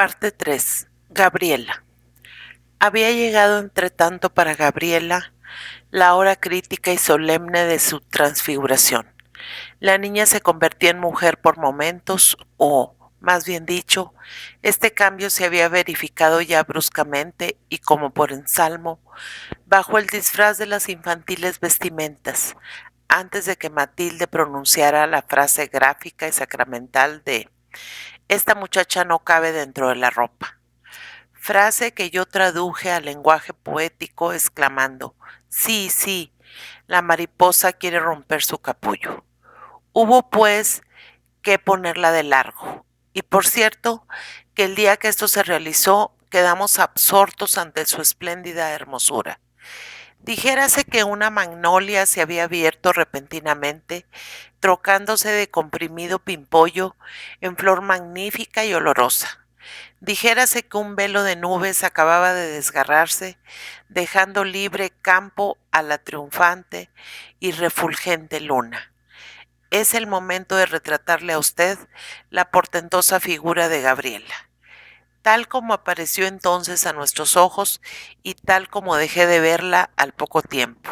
Parte 3. Gabriela. Había llegado entretanto para Gabriela la hora crítica y solemne de su transfiguración. La niña se convertía en mujer por momentos, o, más bien dicho, este cambio se había verificado ya bruscamente y como por ensalmo, bajo el disfraz de las infantiles vestimentas, antes de que Matilde pronunciara la frase gráfica y sacramental de «Esta muchacha no cabe dentro de la ropa», frase que yo traduje al lenguaje poético exclamando: «Sí, sí, la mariposa quiere romper su capullo». Hubo, pues, que ponerla de largo. Y por cierto, que el día que esto se realizó, quedamos absortos ante su espléndida hermosura. Dijérase que una magnolia se había abierto repentinamente, trocándose de comprimido pimpollo en flor magnífica y olorosa. Dijérase que un velo de nubes acababa de desgarrarse, dejando libre campo a la triunfante y refulgente luna. Es el momento de retratarle a usted la portentosa figura de Gabriela, tal como apareció entonces a nuestros ojos y tal como dejé de verla al poco tiempo.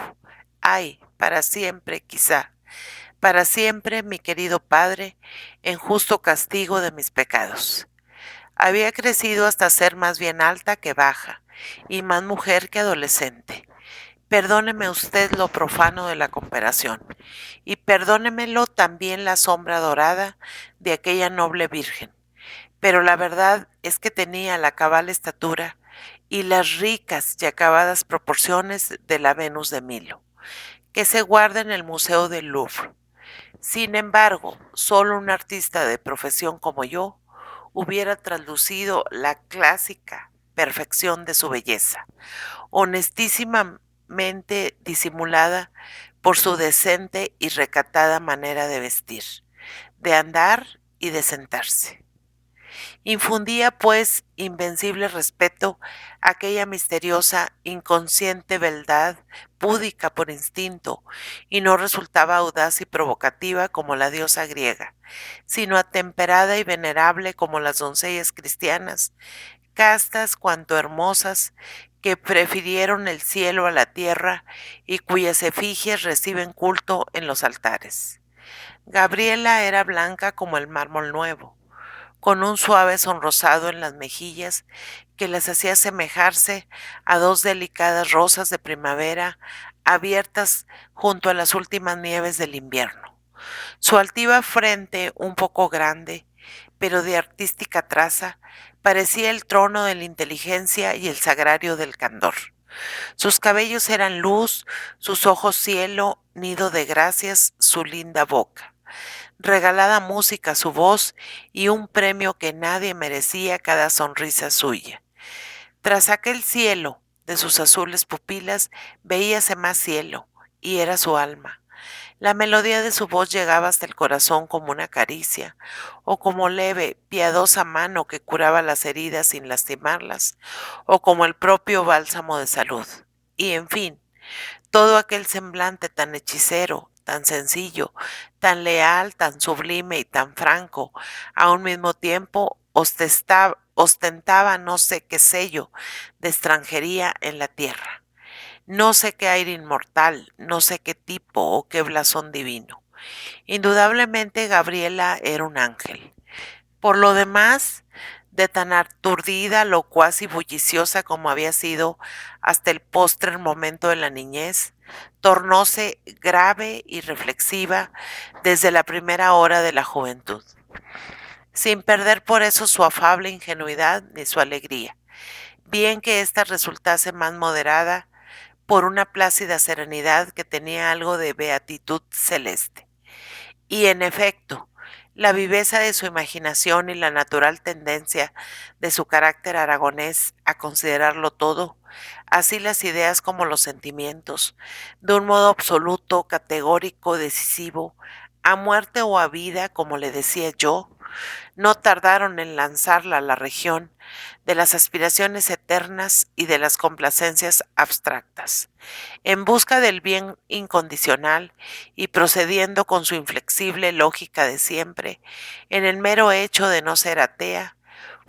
Ay, para siempre, quizá, para siempre, mi querido padre, en justo castigo de mis pecados. Había crecido hasta ser más bien alta que baja, y más mujer que adolescente. Perdóneme usted lo profano de la comparación, y perdónemelo también la sombra dorada de aquella noble virgen. Pero la verdad es que tenía la cabal estatura y las ricas y acabadas proporciones de la Venus de Milo, que se guarda en el Museo del Louvre. Sin embargo, solo un artista de profesión como yo hubiera traslucido la clásica perfección de su belleza, honestísimamente disimulada por su decente y recatada manera de vestir, de andar y de sentarse. Infundía, pues, invencible respeto a aquella misteriosa, inconsciente beldad, púdica por instinto, y no resultaba audaz y provocativa como la diosa griega, sino atemperada y venerable como las doncellas cristianas, castas cuanto hermosas, que prefirieron el cielo a la tierra y cuyas efigies reciben culto en los altares. Gabriela era blanca como el mármol nuevo, con un suave sonrosado en las mejillas que las hacía asemejarse a dos delicadas rosas de primavera abiertas junto a las últimas nieves del invierno. Su altiva frente, un poco grande, pero de artística traza, parecía el trono de la inteligencia y el sagrario del candor. Sus cabellos eran luz, sus ojos cielo, nido de gracias, su linda boca. Regalada música su voz y un premio que nadie merecía cada sonrisa suya. Tras aquel cielo de sus azules pupilas veíase más cielo, y era su alma. La melodía de su voz llegaba hasta el corazón como una caricia, o como leve, piadosa mano que curaba las heridas sin lastimarlas, o como el propio bálsamo de salud. Y en fin, todo aquel semblante tan hechicero, tan sencillo, tan leal, tan sublime y tan franco, a un mismo tiempo ostentaba no sé qué sello de extranjería en la tierra. No sé qué aire inmortal, no sé qué tipo o qué blasón divino. Indudablemente Gabriela era un ángel. Por lo demás, de tan aturdida, locuaz y bulliciosa como había sido hasta el postrer momento de la niñez, tornóse grave y reflexiva desde la primera hora de la juventud, sin perder por eso su afable ingenuidad ni su alegría, bien que ésta resultase más moderada por una plácida serenidad que tenía algo de beatitud celeste. Y en efecto, la viveza de su imaginación y la natural tendencia de su carácter aragonés a considerarlo todo, así las ideas como los sentimientos, de un modo absoluto, categórico, decisivo, a muerte o a vida, como le decía yo, no tardaron en lanzarla a la región de las aspiraciones eternas y de las complacencias abstractas, en busca del bien incondicional y procediendo con su inflexible lógica de siempre, en el mero hecho de no ser atea,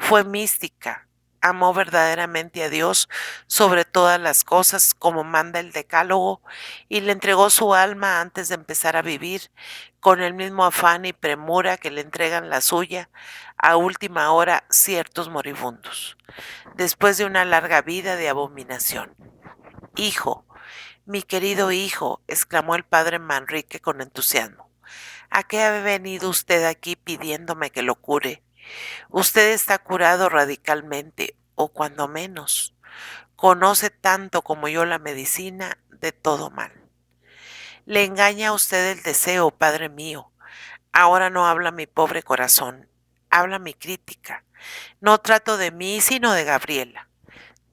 Fue mística, amó verdaderamente a Dios sobre todas las cosas, como manda el Decálogo, y le entregó su alma antes de empezar a vivir, con el mismo afán y premura que le entregan la suya a última hora ciertos moribundos, después de una larga vida de abominación. Hijo, mi querido hijo, exclamó el padre Manrique con entusiasmo, ¿a qué ha venido usted aquí pidiéndome que lo cure? Usted está curado radicalmente, o cuando menos, conoce tanto como yo la medicina de todo mal. Le engaña a usted el deseo, padre mío. Ahora no habla mi pobre corazón, habla mi crítica. No trato de mí, sino de Gabriela.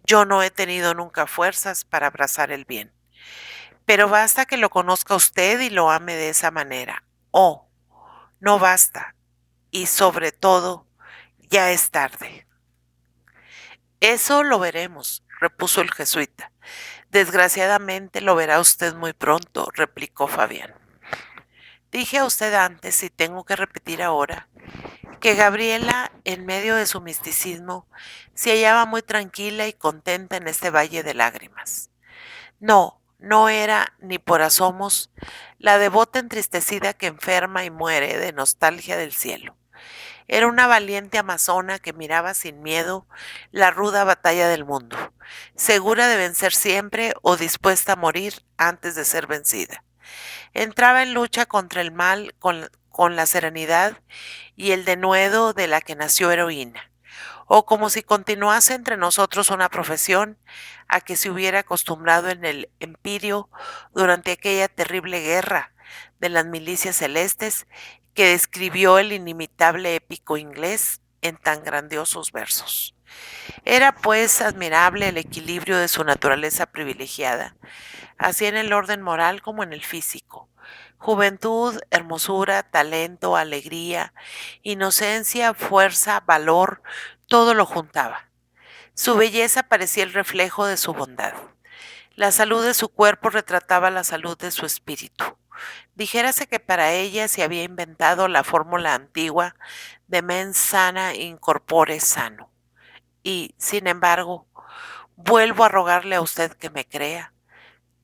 Yo no he tenido nunca fuerzas para abrazar el bien. Pero basta que lo conozca usted y lo ame de esa manera. Oh, no basta. Y sobre todo, ya es tarde. Eso lo veremos, repuso el jesuita. Desgraciadamente lo verá usted muy pronto, replicó Fabián. Dije a usted antes, y tengo que repetir ahora, que Gabriela, en medio de su misticismo, se hallaba muy tranquila y contenta en este valle de lágrimas. No, no era, ni por asomos, la devota entristecida que enferma y muere de nostalgia del cielo. Era una valiente amazona que miraba sin miedo la ruda batalla del mundo, segura de vencer siempre o dispuesta a morir antes de ser vencida. Entraba en lucha contra el mal con la serenidad y el denuedo de la que nació heroína, o como si continuase entre nosotros una profesión a que se hubiera acostumbrado en el Empirio durante aquella terrible guerra de las milicias celestes que describió el inimitable épico inglés en tan grandiosos versos. Era pues admirable el equilibrio de su naturaleza privilegiada, así en el orden moral como en el físico. Juventud, hermosura, talento, alegría, inocencia, fuerza, valor, todo lo juntaba. Su belleza parecía el reflejo de su bondad. La salud de su cuerpo retrataba la salud de su espíritu. Dijérase que para ella se había inventado la fórmula antigua de mens sana in corpore sano. Y, sin embargo, vuelvo a rogarle a usted que me crea.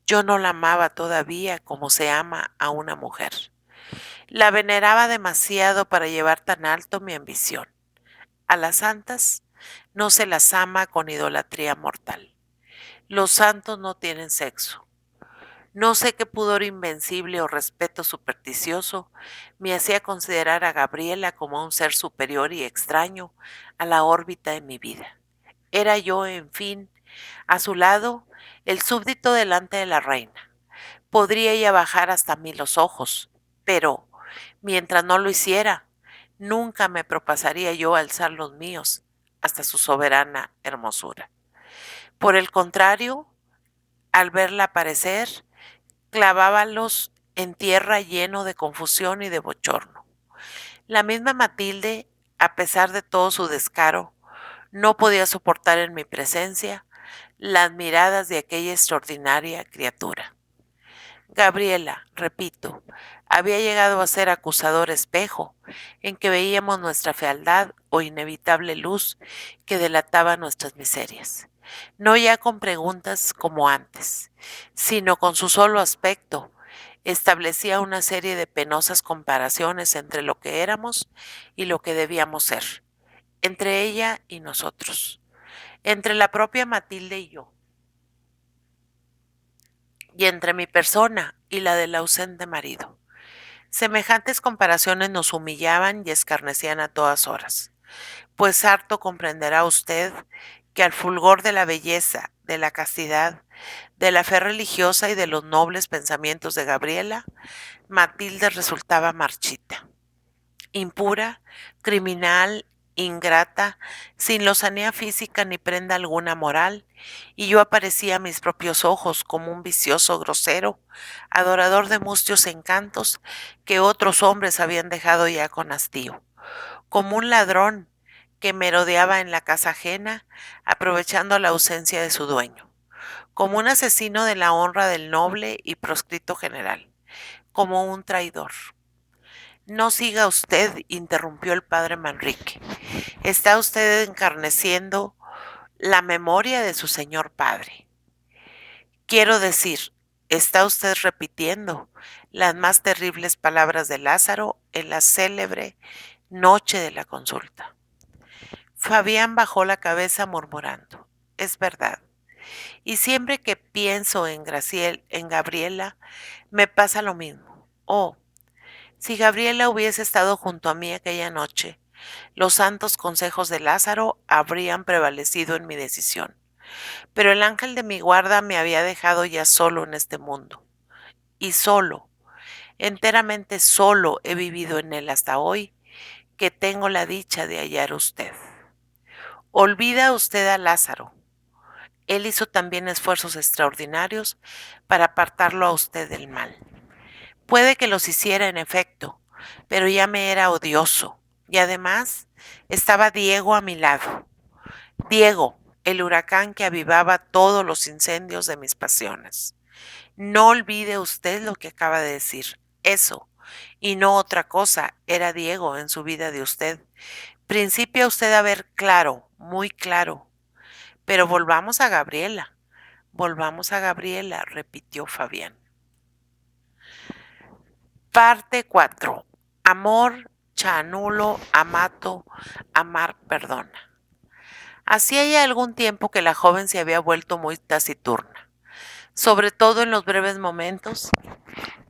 Yo no la amaba todavía como se ama a una mujer. La veneraba demasiado para llevar tan alto mi ambición. A las santas no se las ama con idolatría mortal. Los santos no tienen sexo. No sé qué pudor invencible o respeto supersticioso me hacía considerar a Gabriela como un ser superior y extraño a la órbita de mi vida. Era yo, en fin, a su lado, el súbdito delante de la reina. Podría ella bajar hasta mí los ojos, pero, mientras no lo hiciera, nunca me propasaría yo alzar los míos hasta su soberana hermosura. Por el contrario, al verla aparecer, clavábalos en tierra lleno de confusión y de bochorno. La misma Matilde, a pesar de todo su descaro, no podía soportar en mi presencia las miradas de aquella extraordinaria criatura. Gabriela, repito, había llegado a ser acusador espejo, en que veíamos nuestra fealdad o inevitable luz que delataba nuestras miserias. No ya con preguntas como antes, sino con su solo aspecto, establecía una serie de penosas comparaciones entre lo que éramos y lo que debíamos ser, entre ella y nosotros, entre la propia Matilde y yo, y entre mi persona y la del ausente marido. Semejantes comparaciones nos humillaban y escarnecían a todas horas, pues harto comprenderá usted que al fulgor de la belleza, de la castidad, de la fe religiosa y de los nobles pensamientos de Gabriela, Matilde resultaba marchita, impura, criminal, ingrata, sin lozanía física ni prenda alguna moral, y yo aparecía a mis propios ojos como un vicioso grosero, adorador de mustios encantos que otros hombres habían dejado ya con hastío, como un ladrón que merodeaba en la casa ajena, aprovechando la ausencia de su dueño, como un asesino de la honra del noble y proscrito general, como un traidor. No siga usted, interrumpió el padre Manrique. Está usted encarneciendo la memoria de su señor padre. Quiero decir, está usted repitiendo las más terribles palabras de Lázaro en la célebre noche de la consulta. Fabián bajó la cabeza murmurando, es verdad. Y siempre que pienso en Gabriela, me pasa lo mismo. Oh, si Gabriela hubiese estado junto a mí aquella noche, los santos consejos de Lázaro habrían prevalecido en mi decisión. Pero el ángel de mi guarda me había dejado ya solo en este mundo. Y solo, enteramente solo he vivido en él hasta hoy, que tengo la dicha de hallar usted. Olvida usted a Lázaro. Él hizo también esfuerzos extraordinarios para apartarlo a usted del mal. Puede que los hiciera en efecto, pero ya me era odioso. Y además estaba Diego a mi lado. Diego, el huracán que avivaba todos los incendios de mis pasiones. No olvide usted lo que acaba de decir. Eso, y no otra cosa, era Diego en su vida de usted. Principia usted a ver claro, muy claro. Pero volvamos a Gabriela, repitió Fabián. Parte 4. Amor, chanulo, amato, amar, perdona. Hacía ya algún tiempo que la joven se había vuelto muy taciturna, sobre todo en los breves momentos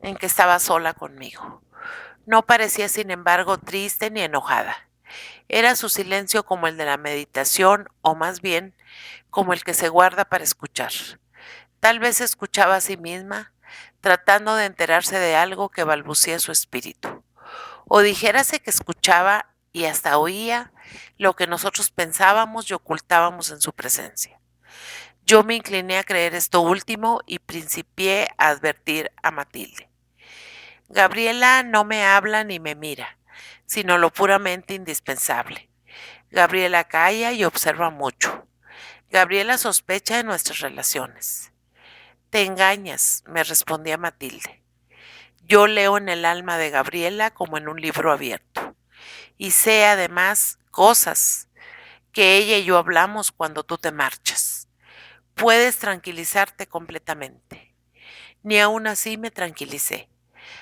en que estaba sola conmigo. No parecía, sin embargo, triste ni enojada. Era su silencio como el de la meditación, o más bien, como el que se guarda para escuchar. Tal vez escuchaba a sí misma, tratando de enterarse de algo que balbucía su espíritu. O dijérase que escuchaba y hasta oía lo que nosotros pensábamos y ocultábamos en su presencia. Yo me incliné a creer esto último y principié a advertir a Matilde. Gabriela no me habla ni me mira, sino lo puramente indispensable. Gabriela calla y observa mucho. Gabriela sospecha de nuestras relaciones. Te engañas, me respondía Matilde. Yo leo en el alma de Gabriela como en un libro abierto. Y sé además cosas que ella y yo hablamos cuando tú te marchas. Puedes tranquilizarte completamente. Ni aún así me tranquilicé.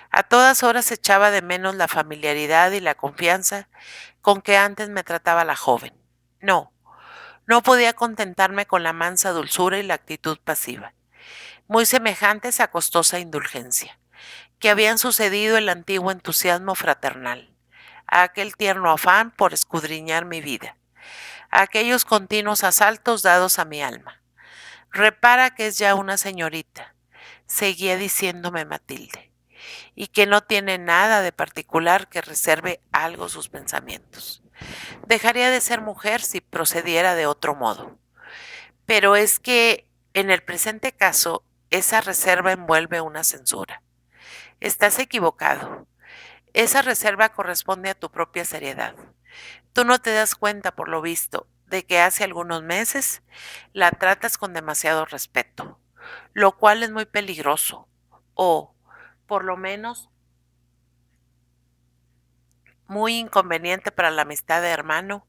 A todas horas echaba de menos la familiaridad y la confianza con que antes me trataba la joven. No, no podía contentarme con la mansa dulzura y la actitud pasiva, muy semejantes a costosa indulgencia, que habían sucedido el antiguo entusiasmo fraternal, a aquel tierno afán por escudriñar mi vida, a aquellos continuos asaltos dados a mi alma. Repara que es ya una señorita, seguía diciéndome Matilde, y que no tiene nada de particular que reserve algo sus pensamientos. Dejaría de ser mujer si procediera de otro modo. Pero es que en el presente caso esa reserva envuelve una censura. Estás equivocado. Esa reserva corresponde a tu propia seriedad. Tú no te das cuenta, por lo visto, de que hace algunos meses la tratas con demasiado respeto, lo cual es muy peligroso, o, por lo menos, muy inconveniente para la amistad de hermano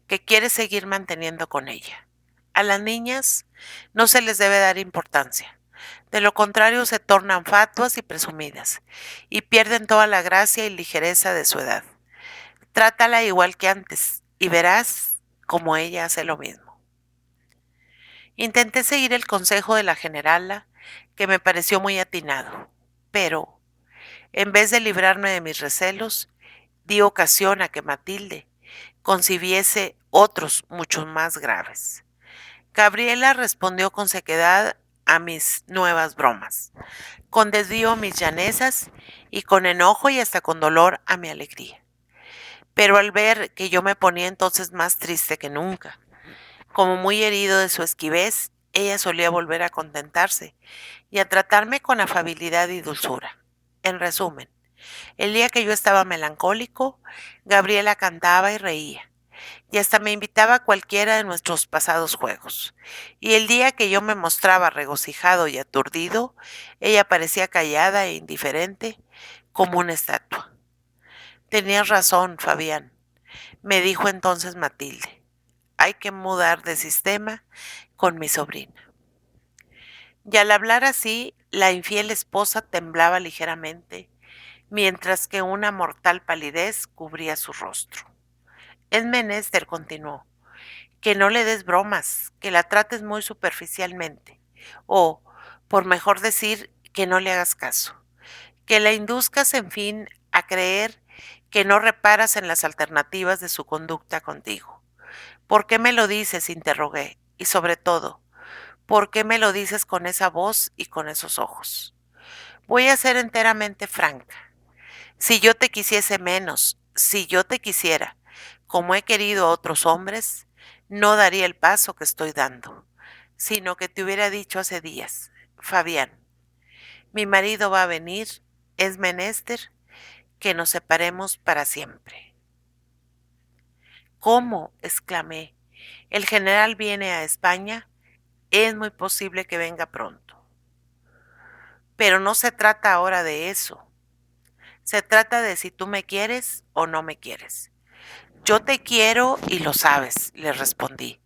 que quieres seguir manteniendo con ella. A las niñas no se les debe dar importancia. De lo contrario se tornan fatuas y presumidas, y pierden toda la gracia y ligereza de su edad. Trátala igual que antes, y verás como ella hace lo mismo. Intenté seguir el consejo de la generala, que me pareció muy atinado, pero, en vez de librarme de mis recelos, di ocasión a que Matilde concibiese otros muchos más graves. Gabriela respondió con sequedad a mis nuevas bromas, con desvío a mis llanezas y con enojo y hasta con dolor a mi alegría. Pero al ver que yo me ponía entonces más triste que nunca, como muy herido de su esquivez, ella solía volver a contentarse y a tratarme con afabilidad y dulzura. En resumen, el día que yo estaba melancólico, Gabriela cantaba y reía, y hasta me invitaba a cualquiera de nuestros pasados juegos. Y el día que yo me mostraba regocijado y aturdido, ella parecía callada e indiferente como una estatua. Tenías razón, Fabián. me dijo entonces Matilde. Hay que mudar de sistema con mi sobrina. Y al hablar así, la infiel esposa temblaba ligeramente, mientras que una mortal palidez cubría su rostro. Es menester, continuó, que no le des bromas, que la trates muy superficialmente, o, por mejor decir, que no le hagas caso, que la induzcas, en fin, a creer que no reparas en las alternativas de su conducta contigo. ¿Por qué me lo dices?, interrogué, y sobre todo, ¿por qué me lo dices con esa voz y con esos ojos? Voy a ser enteramente franca. Si yo te quisiese menos, si yo te quisiera, como he querido a otros hombres, no daría el paso que estoy dando, sino que te hubiera dicho hace días, Fabián, mi marido va a venir, es menester que nos separemos para siempre. ¿Cómo?, exclamé. El general viene a España, es muy posible que venga pronto. Pero no se trata ahora de eso. Se trata de si tú me quieres o no me quieres. Yo te quiero y lo sabes, le respondí.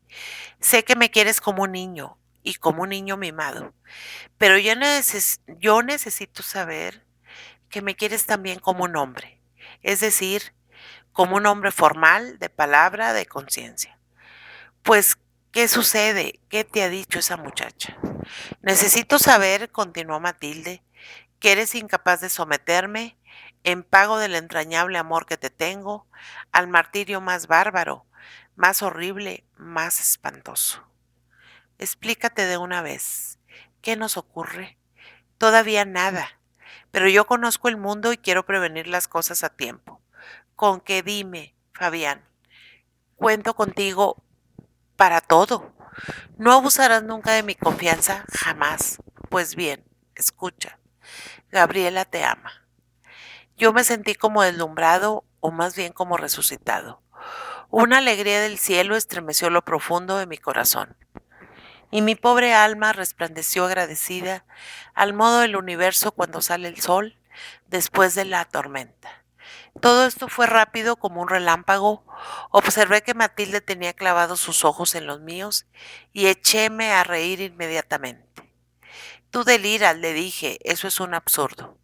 Sé que me quieres como un niño y como un niño mimado, pero yo necesito saber que me quieres también como un hombre, es decir, como un hombre formal, de palabra, de conciencia. Pues, ¿qué sucede? ¿Qué te ha dicho esa muchacha? Necesito saber, continuó Matilde, que eres incapaz de someterme, en pago del entrañable amor que te tengo, al martirio más bárbaro, más horrible, más espantoso. Explícate de una vez. ¿Qué nos ocurre? Todavía nada, pero yo conozco el mundo y quiero prevenir las cosas a tiempo. Con que dime, Fabián, cuento contigo para todo. No abusarás nunca de mi confianza, jamás. Pues bien, escucha, Gabriela te ama. Yo me sentí como deslumbrado, o más bien como resucitado. Una alegría del cielo estremeció lo profundo de mi corazón, y mi pobre alma resplandeció agradecida al modo del universo cuando sale el sol después de la tormenta. Todo esto fue rápido como un relámpago. Observé que Matilde tenía clavados sus ojos en los míos y echéme a reír inmediatamente. Tú deliras, le dije, eso es un absurdo.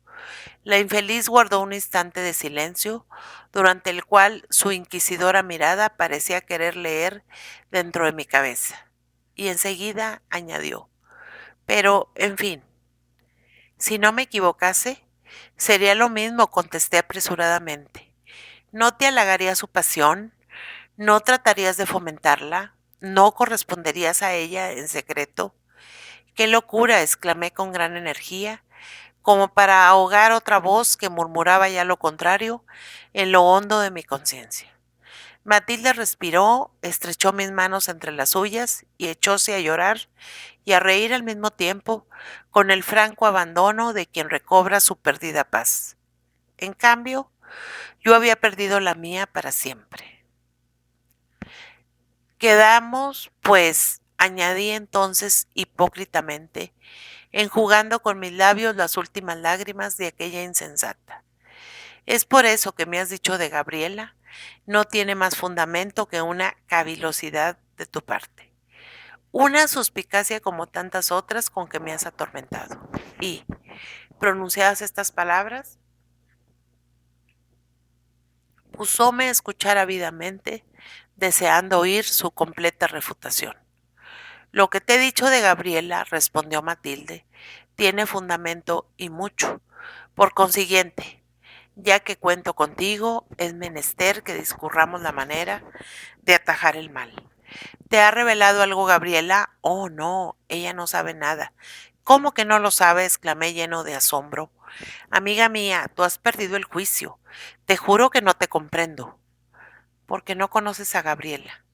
La infeliz guardó un instante de silencio, durante el cual su inquisidora mirada parecía querer leer dentro de mi cabeza. Y enseguida añadió, pero, en fin, si no me equivocase, sería lo mismo, contesté apresuradamente. ¿No te halagaría su pasión? ¿No tratarías de fomentarla? ¿No corresponderías a ella en secreto? ¡Qué locura!, exclamé con gran energía, como para ahogar otra voz que murmuraba ya lo contrario en lo hondo de mi conciencia. Matilde respiró, estrechó mis manos entre las suyas y echóse a llorar y a reír al mismo tiempo, con el franco abandono de quien recobra su perdida paz. En cambio, yo había perdido la mía para siempre. Quedamos, pues, añadí entonces hipócritamente, enjugando con mis labios las últimas lágrimas de aquella insensata. Es por eso que me has dicho de Gabriela, no tiene más fundamento que una cavilosidad de tu parte, una suspicacia como tantas otras con que me has atormentado. Y, pronunciadas estas palabras, pusóme a escuchar ávidamente, deseando oír su completa refutación. Lo que te he dicho de Gabriela, respondió Matilde, tiene fundamento y mucho. Por consiguiente, ya que cuento contigo, es menester que discurramos la manera de atajar el mal. ¿Te ha revelado algo Gabriela? Oh, no, ella no sabe nada. ¿Cómo que no lo sabe?, exclamé lleno de asombro. Amiga mía, tú has perdido el juicio. Te juro que no te comprendo. Porque no conoces a Gabriela.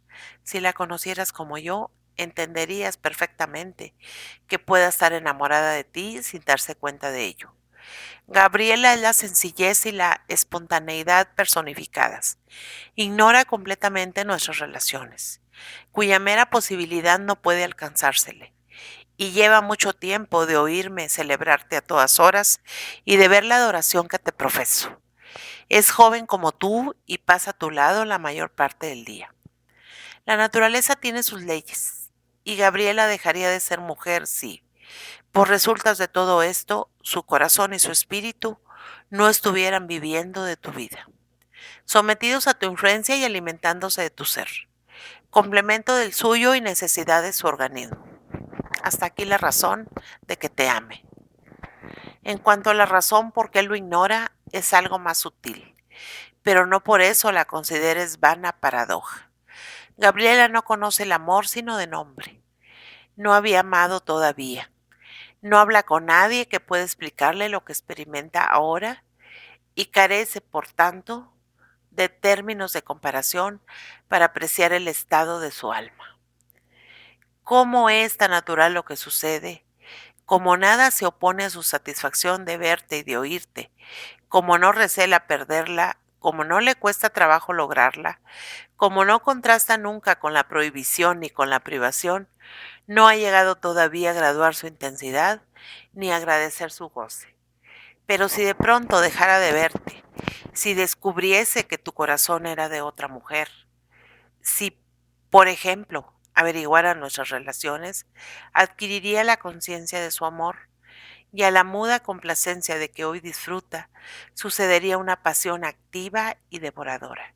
Si la conocieras como yo, entenderías perfectamente que pueda estar enamorada de ti sin darse cuenta de ello. Gabriela es la sencillez y la espontaneidad personificadas. Ignora completamente nuestras relaciones, cuya mera posibilidad no puede alcanzársele. Y lleva mucho tiempo de oírme celebrarte a todas horas y de ver la adoración que te profeso. Es joven como tú y pasa a tu lado la mayor parte del día. La naturaleza tiene sus leyes, y Gabriela dejaría de ser mujer si, por resultas de todo esto, su corazón y su espíritu no estuvieran viviendo de tu vida, sometidos a tu influencia y alimentándose de tu ser, complemento del suyo y necesidad de su organismo. Hasta aquí la razón de que te ame. En cuanto a la razón por qué lo ignora, es algo más sutil, pero no por eso la consideres vana paradoja. Gabriela no conoce el amor sino de nombre. No había amado todavía. No habla con nadie que pueda explicarle lo que experimenta ahora y carece, por tanto, de términos de comparación para apreciar el estado de su alma. ¿Cómo es tan natural lo que sucede? Como nada se opone a su satisfacción de verte y de oírte, como no recela perderla, como no le cuesta trabajo lograrla, como no contrasta nunca con la prohibición ni con la privación, no ha llegado todavía a graduar su intensidad ni a agradecer su goce. Pero si de pronto dejara de verte, si descubriese que tu corazón era de otra mujer, si, por ejemplo, averiguara nuestras relaciones, adquiriría la conciencia de su amor, y a la muda complacencia de que hoy disfruta, sucedería una pasión activa y devoradora.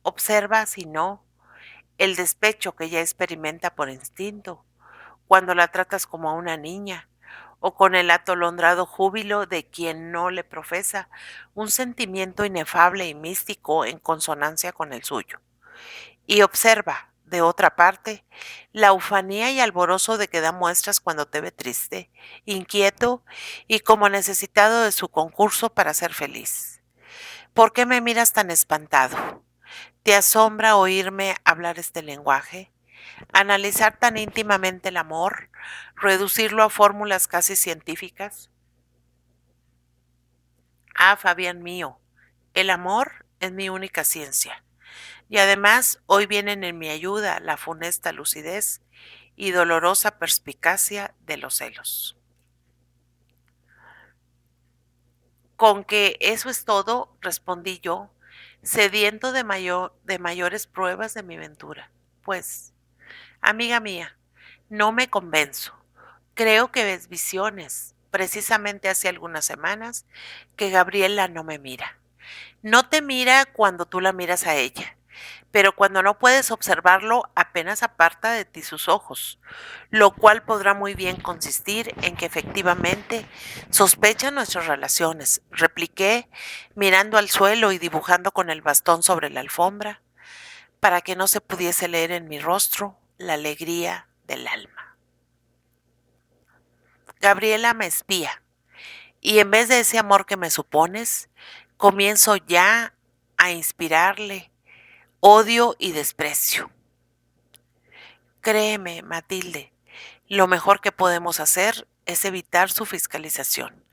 Observa, si no, el despecho que ya experimenta por instinto, cuando la tratas como a una niña, o con el atolondrado júbilo de quien no le profesa un sentimiento inefable y místico en consonancia con el suyo. Y observa, de otra parte, la ufanía y alborozo de que da muestras cuando te ve triste, inquieto y como necesitado de su concurso para ser feliz. ¿Por qué me miras tan espantado? ¿Te asombra oírme hablar este lenguaje? ¿Analizar tan íntimamente el amor? ¿Reducirlo a fórmulas casi científicas? Ah, Fabián mío, el amor es mi única ciencia. Y además hoy vienen en mi ayuda la funesta lucidez y dolorosa perspicacia de los celos. Con que eso es todo, respondí yo, sediento de mayores pruebas de mi ventura. Pues, amiga mía, no me convenzo. Creo que ves visiones. Precisamente hace algunas semanas que Gabriela no me mira. No te mira cuando tú la miras a ella, pero cuando no puedes observarlo apenas aparta de ti sus ojos, lo cual podrá muy bien consistir en que efectivamente sospecha nuestras relaciones, repliqué, mirando al suelo y dibujando con el bastón sobre la alfombra, para que no se pudiese leer en mi rostro la alegría del alma. Gabriela me espía, y en vez de ese amor que me supones, comienzo ya a inspirarle odio y desprecio. Créeme, Matilde, lo mejor que podemos hacer es evitar su fiscalización.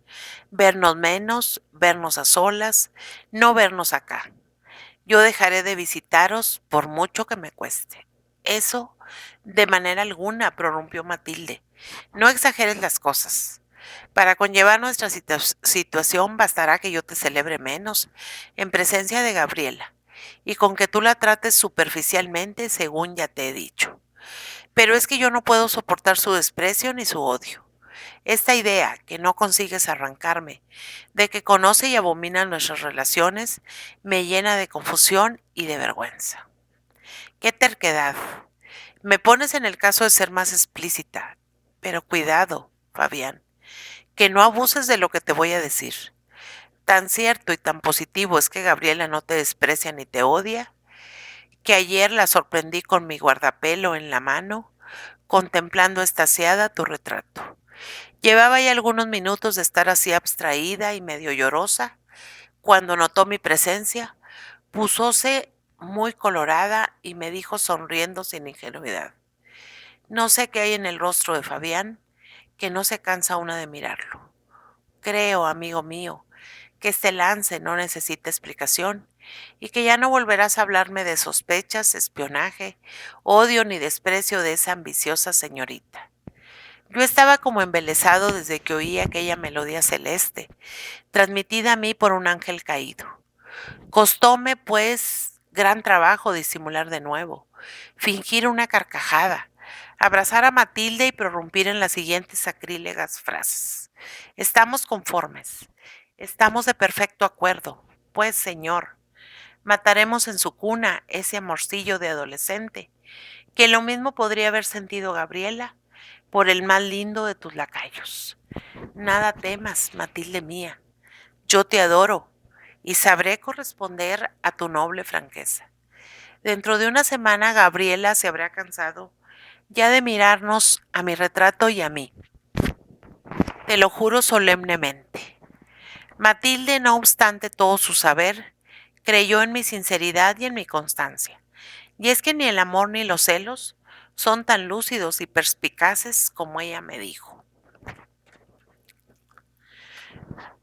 Vernos menos, vernos a solas, no vernos acá. Yo dejaré de visitaros por mucho que me cueste. Eso, de manera alguna, prorrumpió Matilde. No exageres las cosas. Para conllevar nuestra situación bastará que yo te celebre menos en presencia de Gabriela y con que tú la trates superficialmente según ya te he dicho. Pero es que yo no puedo soportar su desprecio ni su odio. Esta idea que no consigues arrancarme, de que conoce y abomina nuestras relaciones, me llena de confusión y de vergüenza. ¡Qué terquedad! Me pones en el caso de ser más explícita. Pero cuidado, Fabián, que no abuses de lo que te voy a decir. Tan cierto y tan positivo es que Gabriela no te desprecia ni te odia, que ayer la sorprendí con mi guardapelo en la mano, contemplando extasiada tu retrato. Llevaba ya algunos minutos de estar así abstraída y medio llorosa, cuando notó mi presencia, púsose muy colorada y me dijo sonriendo sin ingenuidad: no sé qué hay en el rostro de Fabián, que no se cansa una de mirarlo. Creo, amigo mío, que este lance no necesita explicación y que ya no volverás a hablarme de sospechas, espionaje, odio ni desprecio de esa ambiciosa señorita. Yo estaba como embelesado desde que oí aquella melodía celeste, transmitida a mí por un ángel caído. Costóme, pues, gran trabajo disimular de nuevo, fingir una carcajada, abrazar a Matilde y prorrumpir en las siguientes sacrílegas frases. Estamos conformes, estamos de perfecto acuerdo, pues, señor, mataremos en su cuna ese amorcillo de adolescente, que lo mismo podría haber sentido Gabriela por el más lindo de tus lacayos. Nada temas, Matilde mía, yo te adoro y sabré corresponder a tu noble franqueza. Dentro de una semana Gabriela se habrá cansado ya de mirarnos a mi retrato y a mí. Te lo juro solemnemente. Matilde, no obstante todo su saber, creyó en mi sinceridad y en mi constancia. Y es que ni el amor ni los celos son tan lúcidos y perspicaces como ella me dijo.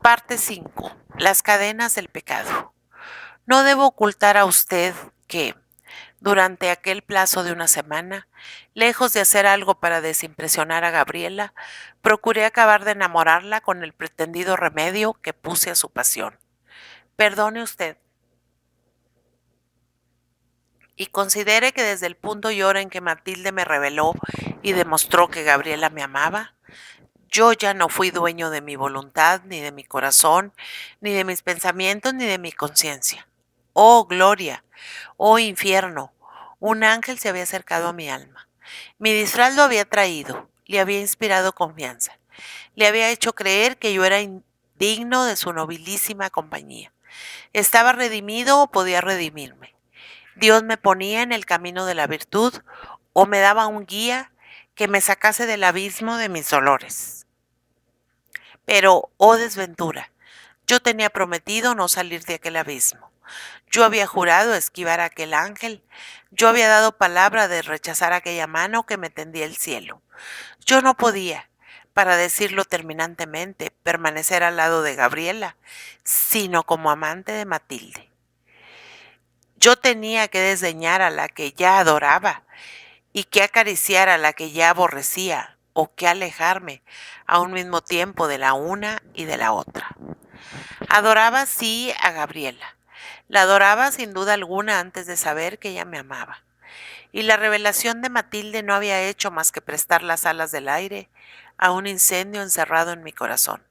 Parte 5. Las cadenas del pecado. No debo ocultar a usted que, durante aquel plazo de una semana, lejos de hacer algo para desimpresionar a Gabriela, procuré acabar de enamorarla con el pretendido remedio que puse a su pasión. Perdone usted, y considere que desde el punto y hora en que Matilde me reveló y demostró que Gabriela me amaba, yo ya no fui dueño de mi voluntad, ni de mi corazón, ni de mis pensamientos, ni de mi conciencia. Oh, gloria, oh, infierno, un ángel se había acercado a mi alma. Mi disfraz lo había traído, le había inspirado confianza, le había hecho creer que yo era digno de su nobilísima compañía. Estaba redimido o podía redimirme. Dios me ponía en el camino de la virtud o me daba un guía que me sacase del abismo de mis dolores. Pero, oh desventura, yo tenía prometido no salir de aquel abismo. Yo había jurado esquivar a aquel ángel. Yo había dado palabra de rechazar aquella mano que me tendía el cielo. Yo no podía, para decirlo terminantemente, permanecer al lado de Gabriela, sino como amante de Matilde. Yo tenía que desdeñar a la que ya adoraba y que acariciar a la que ya aborrecía, o que alejarme a un mismo tiempo de la una y de la otra. Adoraba sí a Gabriela. La adoraba sin duda alguna antes de saber que ella me amaba. Y la revelación de Matilde no había hecho más que prestar las alas del aire a un incendio encerrado en mi corazón.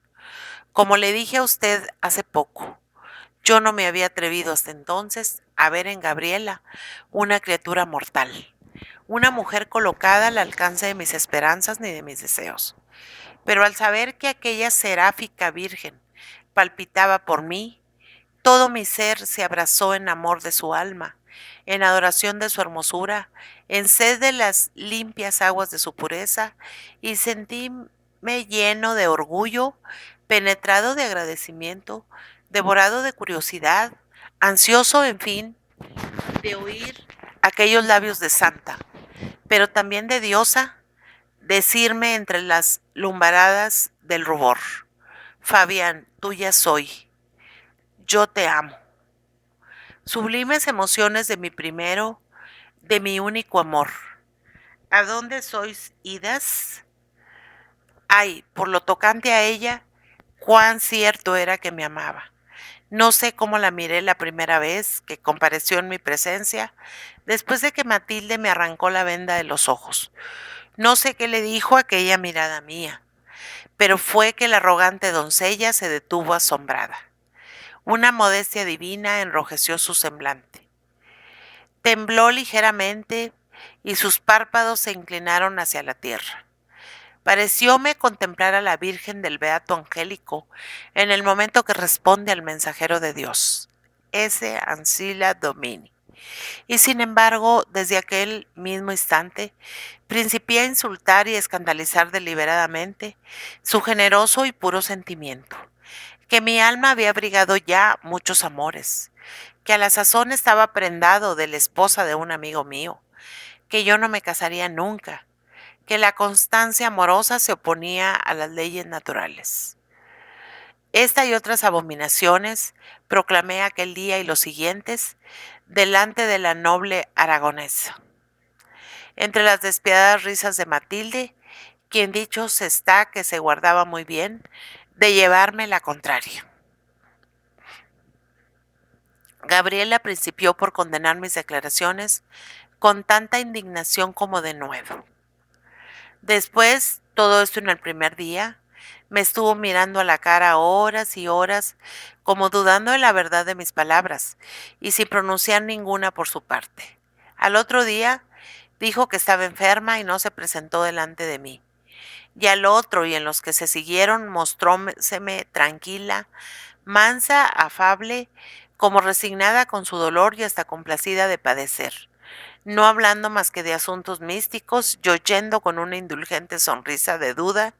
Como le dije a usted hace poco, yo no me había atrevido hasta entonces a ver en Gabriela una criatura mortal, una mujer colocada al alcance de mis esperanzas ni de mis deseos. Pero al saber que aquella seráfica virgen palpitaba por mí, todo mi ser se abrazó en amor de su alma, en adoración de su hermosura, en sed de las limpias aguas de su pureza, y sentíme lleno de orgullo, penetrado de agradecimiento, devorado de curiosidad, ansioso, en fin, de oír aquellos labios de santa, pero también de diosa, decirme entre las lumbaradas del rubor: Fabián, tuya soy, yo te amo. Sublimes emociones de mi primero, de mi único amor. ¿A dónde sois idas? Ay, por lo tocante a ella, cuán cierto era que me amaba. No sé cómo la miré la primera vez que compareció en mi presencia, después de que Matilde me arrancó la venda de los ojos. No sé qué le dijo aquella mirada mía, pero fue que la arrogante doncella se detuvo asombrada. Una modestia divina enrojeció su semblante. Tembló ligeramente y sus párpados se inclinaron hacia la tierra. Parecióme contemplar a la Virgen del Beato Angélico en el momento que responde al mensajero de Dios, ese Ancilla Domini. Y sin embargo, desde aquel mismo instante, principié a insultar y escandalizar deliberadamente su generoso y puro sentimiento, que mi alma había abrigado ya muchos amores, que a la sazón estaba prendado de la esposa de un amigo mío, que yo no me casaría nunca, que la constancia amorosa se oponía a las leyes naturales. Esta y otras abominaciones proclamé aquel día y los siguientes delante de la noble aragonesa, entre las despiadadas risas de Matilde, quien dicho se está que se guardaba muy bien de llevarme la contraria. Gabriela principió por condenar mis declaraciones con tanta indignación como de nuevo. Después, todo esto en el primer día, me estuvo mirando a la cara horas y horas, como dudando de la verdad de mis palabras, y sin pronunciar ninguna por su parte. Al otro día, dijo que estaba enferma y no se presentó delante de mí. Y al otro y en los que se siguieron mostróseme tranquila, mansa, afable, como resignada con su dolor y hasta complacida de padecer, no hablando más que de asuntos místicos y oyendo con una indulgente sonrisa de duda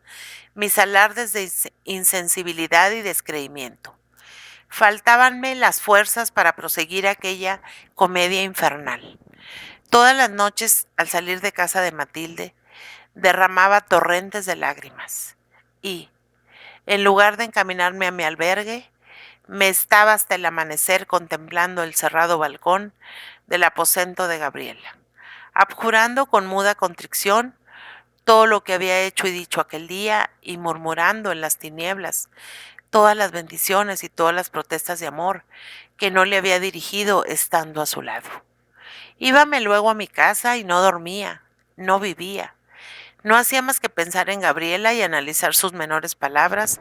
mis alardes de insensibilidad y descreimiento. Faltábanme las fuerzas para proseguir aquella comedia infernal. Todas las noches, al salir de casa de Matilde, derramaba torrentes de lágrimas y, en lugar de encaminarme a mi albergue, me estaba hasta el amanecer contemplando el cerrado balcón del aposento de Gabriela, abjurando con muda contrición todo lo que había hecho y dicho aquel día y murmurando en las tinieblas todas las bendiciones y todas las protestas de amor que no le había dirigido estando a su lado. Íbame luego a mi casa y no dormía, no vivía. No hacía más que pensar en Gabriela y analizar sus menores palabras,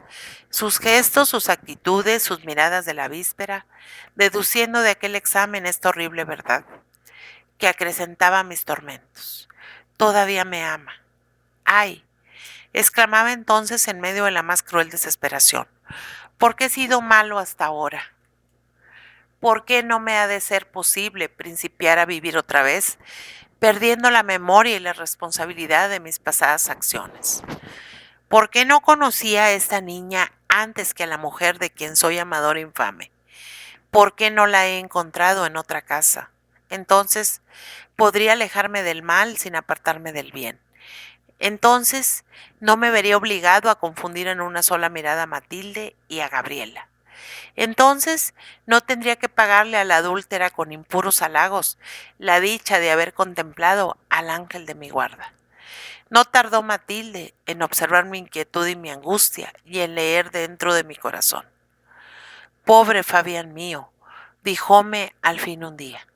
sus gestos, sus actitudes, sus miradas de la víspera, deduciendo de aquel examen esta horrible verdad, que acrecentaba mis tormentos. Todavía me ama. ¡Ay! Exclamaba entonces en medio de la más cruel desesperación. ¿Por qué he sido malo hasta ahora? ¿Por qué no me ha de ser posible principiar a vivir otra vez, perdiendo la memoria y la responsabilidad de mis pasadas acciones? ¿Por qué no conocí a esta niña antes que a la mujer de quien soy amador infame? ¿Por qué no la he encontrado en otra casa? Entonces podría alejarme del mal sin apartarme del bien. Entonces no me vería obligado a confundir en una sola mirada a Matilde y a Gabriela. Entonces no tendría que pagarle a la adúltera con impuros halagos la dicha de haber contemplado al ángel de mi guarda. No tardó Matilde en observar mi inquietud y mi angustia y en leer dentro de mi corazón. Pobre Fabián mío, díjome al fin un día,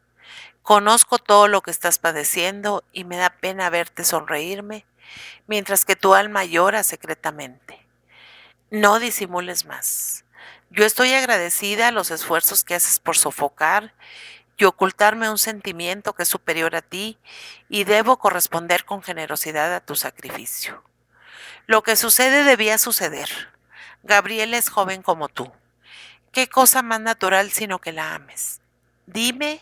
conozco todo lo que estás padeciendo y me da pena verte sonreírme mientras que tu alma llora secretamente. No disimules más. Yo estoy agradecida a los esfuerzos que haces por sofocar y ocultarme un sentimiento que es superior a ti y debo corresponder con generosidad a tu sacrificio. Lo que sucede debía suceder. Gabriela es joven como tú. ¿Qué cosa más natural sino que la ames? Dime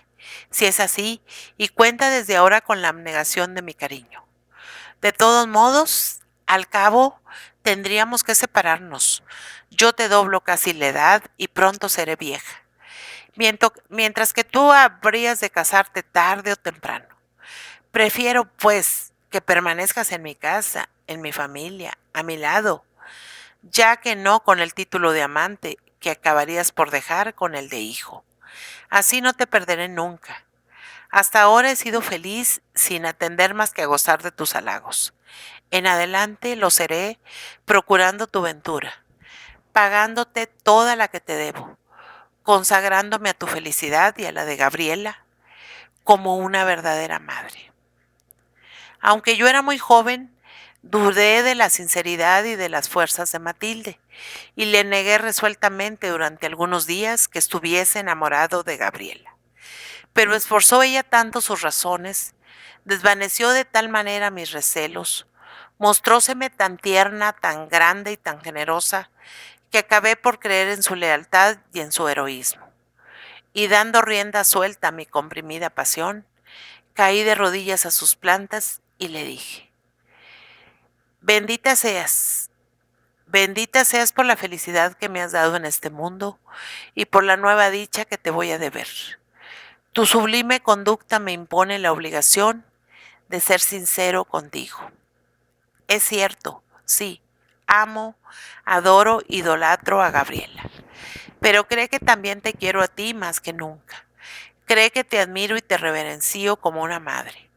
si es así y cuenta desde ahora con la abnegación de mi cariño. De todos modos, al cabo, tendríamos que separarnos. Yo te doblo casi la edad y pronto seré vieja. Mientras que tú habrías de casarte tarde o temprano. Prefiero, pues, que permanezcas en mi casa, en mi familia, a mi lado, ya que no con el título de amante que acabarías por dejar con el de hijo. Así no te perderé nunca. Hasta ahora he sido feliz sin atender más que a gozar de tus halagos. En adelante lo seré procurando tu ventura, pagándote toda la que te debo, consagrándome a tu felicidad y a la de Gabriela como una verdadera madre. Aunque yo era muy joven, dudé de la sinceridad y de las fuerzas de Matilde, y le negué resueltamente durante algunos días que estuviese enamorado de Gabriela. Pero esforzó ella tanto sus razones, desvaneció de tal manera mis recelos, mostróseme tan tierna, tan grande y tan generosa, que acabé por creer en su lealtad y en su heroísmo. Y dando rienda suelta a mi comprimida pasión, caí de rodillas a sus plantas y le dije, bendita seas por la felicidad que me has dado en este mundo y por la nueva dicha que te voy a deber. Tu sublime conducta me impone la obligación de ser sincero contigo. Es cierto, sí, amo, adoro, idolatro a Gabriela, pero cree que también te quiero a ti más que nunca. Cree que te admiro y te reverencio como una madre,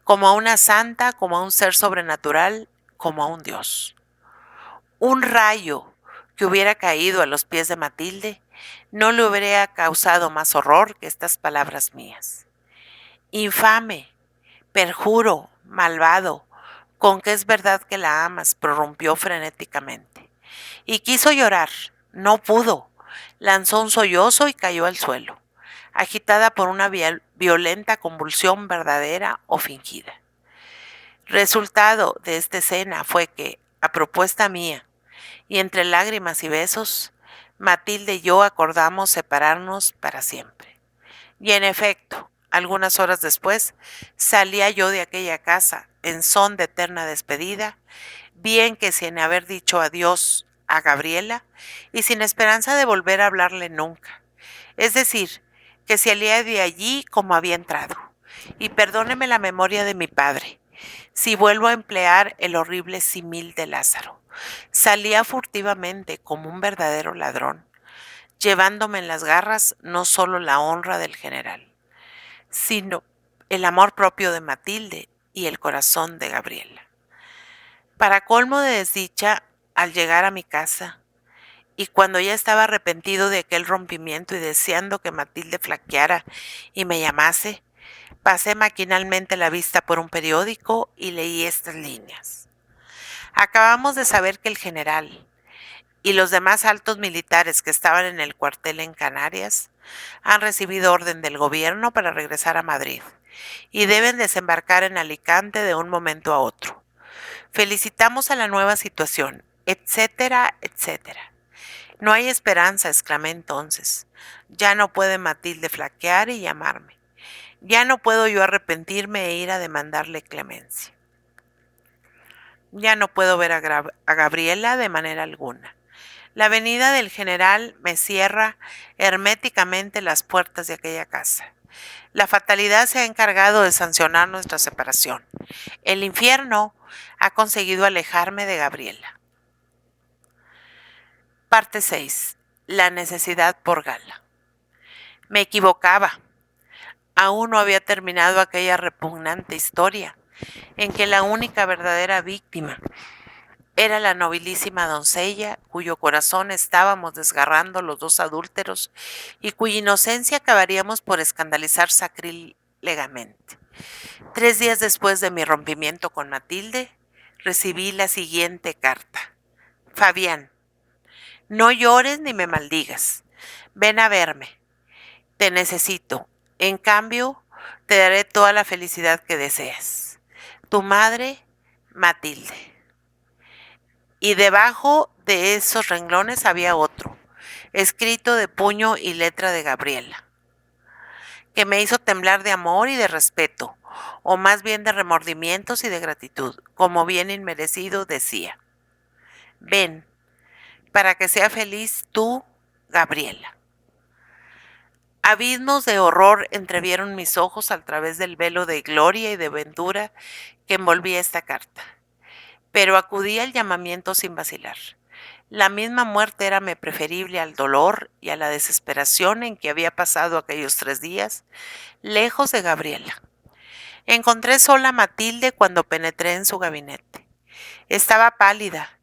como a una santa, como a un ser sobrenatural, como a un Dios. Un rayo que hubiera caído a los pies de Matilde no le hubiera causado más horror que estas palabras mías. Infame, perjuro, malvado, con que es verdad que la amas, prorrumpió frenéticamente. Y quiso llorar, no pudo. Lanzó un sollozo y cayó al suelo, agitada por una violenta convulsión verdadera o fingida. Resultado de esta escena fue que, a propuesta mía, y entre lágrimas y besos, Matilde y yo acordamos separarnos para siempre. Y en efecto, algunas horas después, salía yo de aquella casa en son de eterna despedida, bien que sin haber dicho adiós a Gabriela y sin esperanza de volver a hablarle nunca. Es decir, que salía de allí como había entrado. Y perdóneme la memoria de mi padre, si vuelvo a emplear el horrible símil de Lázaro. Salía furtivamente como un verdadero ladrón, llevándome en las garras no solo la honra del general, sino el amor propio de Matilde y el corazón de Gabriela. Para colmo de desdicha, al llegar a mi casa, y cuando ya estaba arrepentido de aquel rompimiento y deseando que Matilde flaqueara y me llamase, pasé maquinalmente la vista por un periódico y leí estas líneas. Acabamos de saber que el general y los demás altos militares que estaban en el cuartel en Canarias han recibido orden del gobierno para regresar a Madrid y deben desembarcar en Alicante de un momento a otro. Felicitamos a la nueva situación, etcétera, etcétera. No hay esperanza, exclamé entonces. Ya no puede Matilde flaquear y llamarme. Ya no puedo yo arrepentirme e ir a demandarle clemencia. Ya no puedo ver a Gabriela de manera alguna. La venida del general me cierra herméticamente las puertas de aquella casa. La fatalidad se ha encargado de sancionar nuestra separación. El infierno ha conseguido alejarme de Gabriela. Parte 6. La necesidad por gala. Me equivocaba. Aún no había terminado aquella repugnante historia en que la única verdadera víctima era la nobilísima doncella cuyo corazón estábamos desgarrando los dos adúlteros y cuya inocencia acabaríamos por escandalizar sacrílegamente. 3 días después de mi rompimiento con Matilde, recibí la siguiente carta. Fabián, no llores ni me maldigas. Ven a verme. Te necesito. En cambio, te daré toda la felicidad que deseas. Tu madre, Matilde. Y debajo de esos renglones había otro, escrito de puño y letra de Gabriela, que me hizo temblar de amor y de respeto, o más bien de remordimientos y de gratitud, como bien inmerecido decía. Ven, para que sea feliz tú, Gabriela. Abismos de horror entrevieron mis ojos a través del velo de gloria y de ventura que envolvía esta carta. Pero acudí al llamamiento sin vacilar. La misma muerte érame preferible al dolor y a la desesperación en que había pasado aquellos 3 días, lejos de Gabriela. Encontré sola a Matilde cuando penetré en su gabinete. Estaba pálida,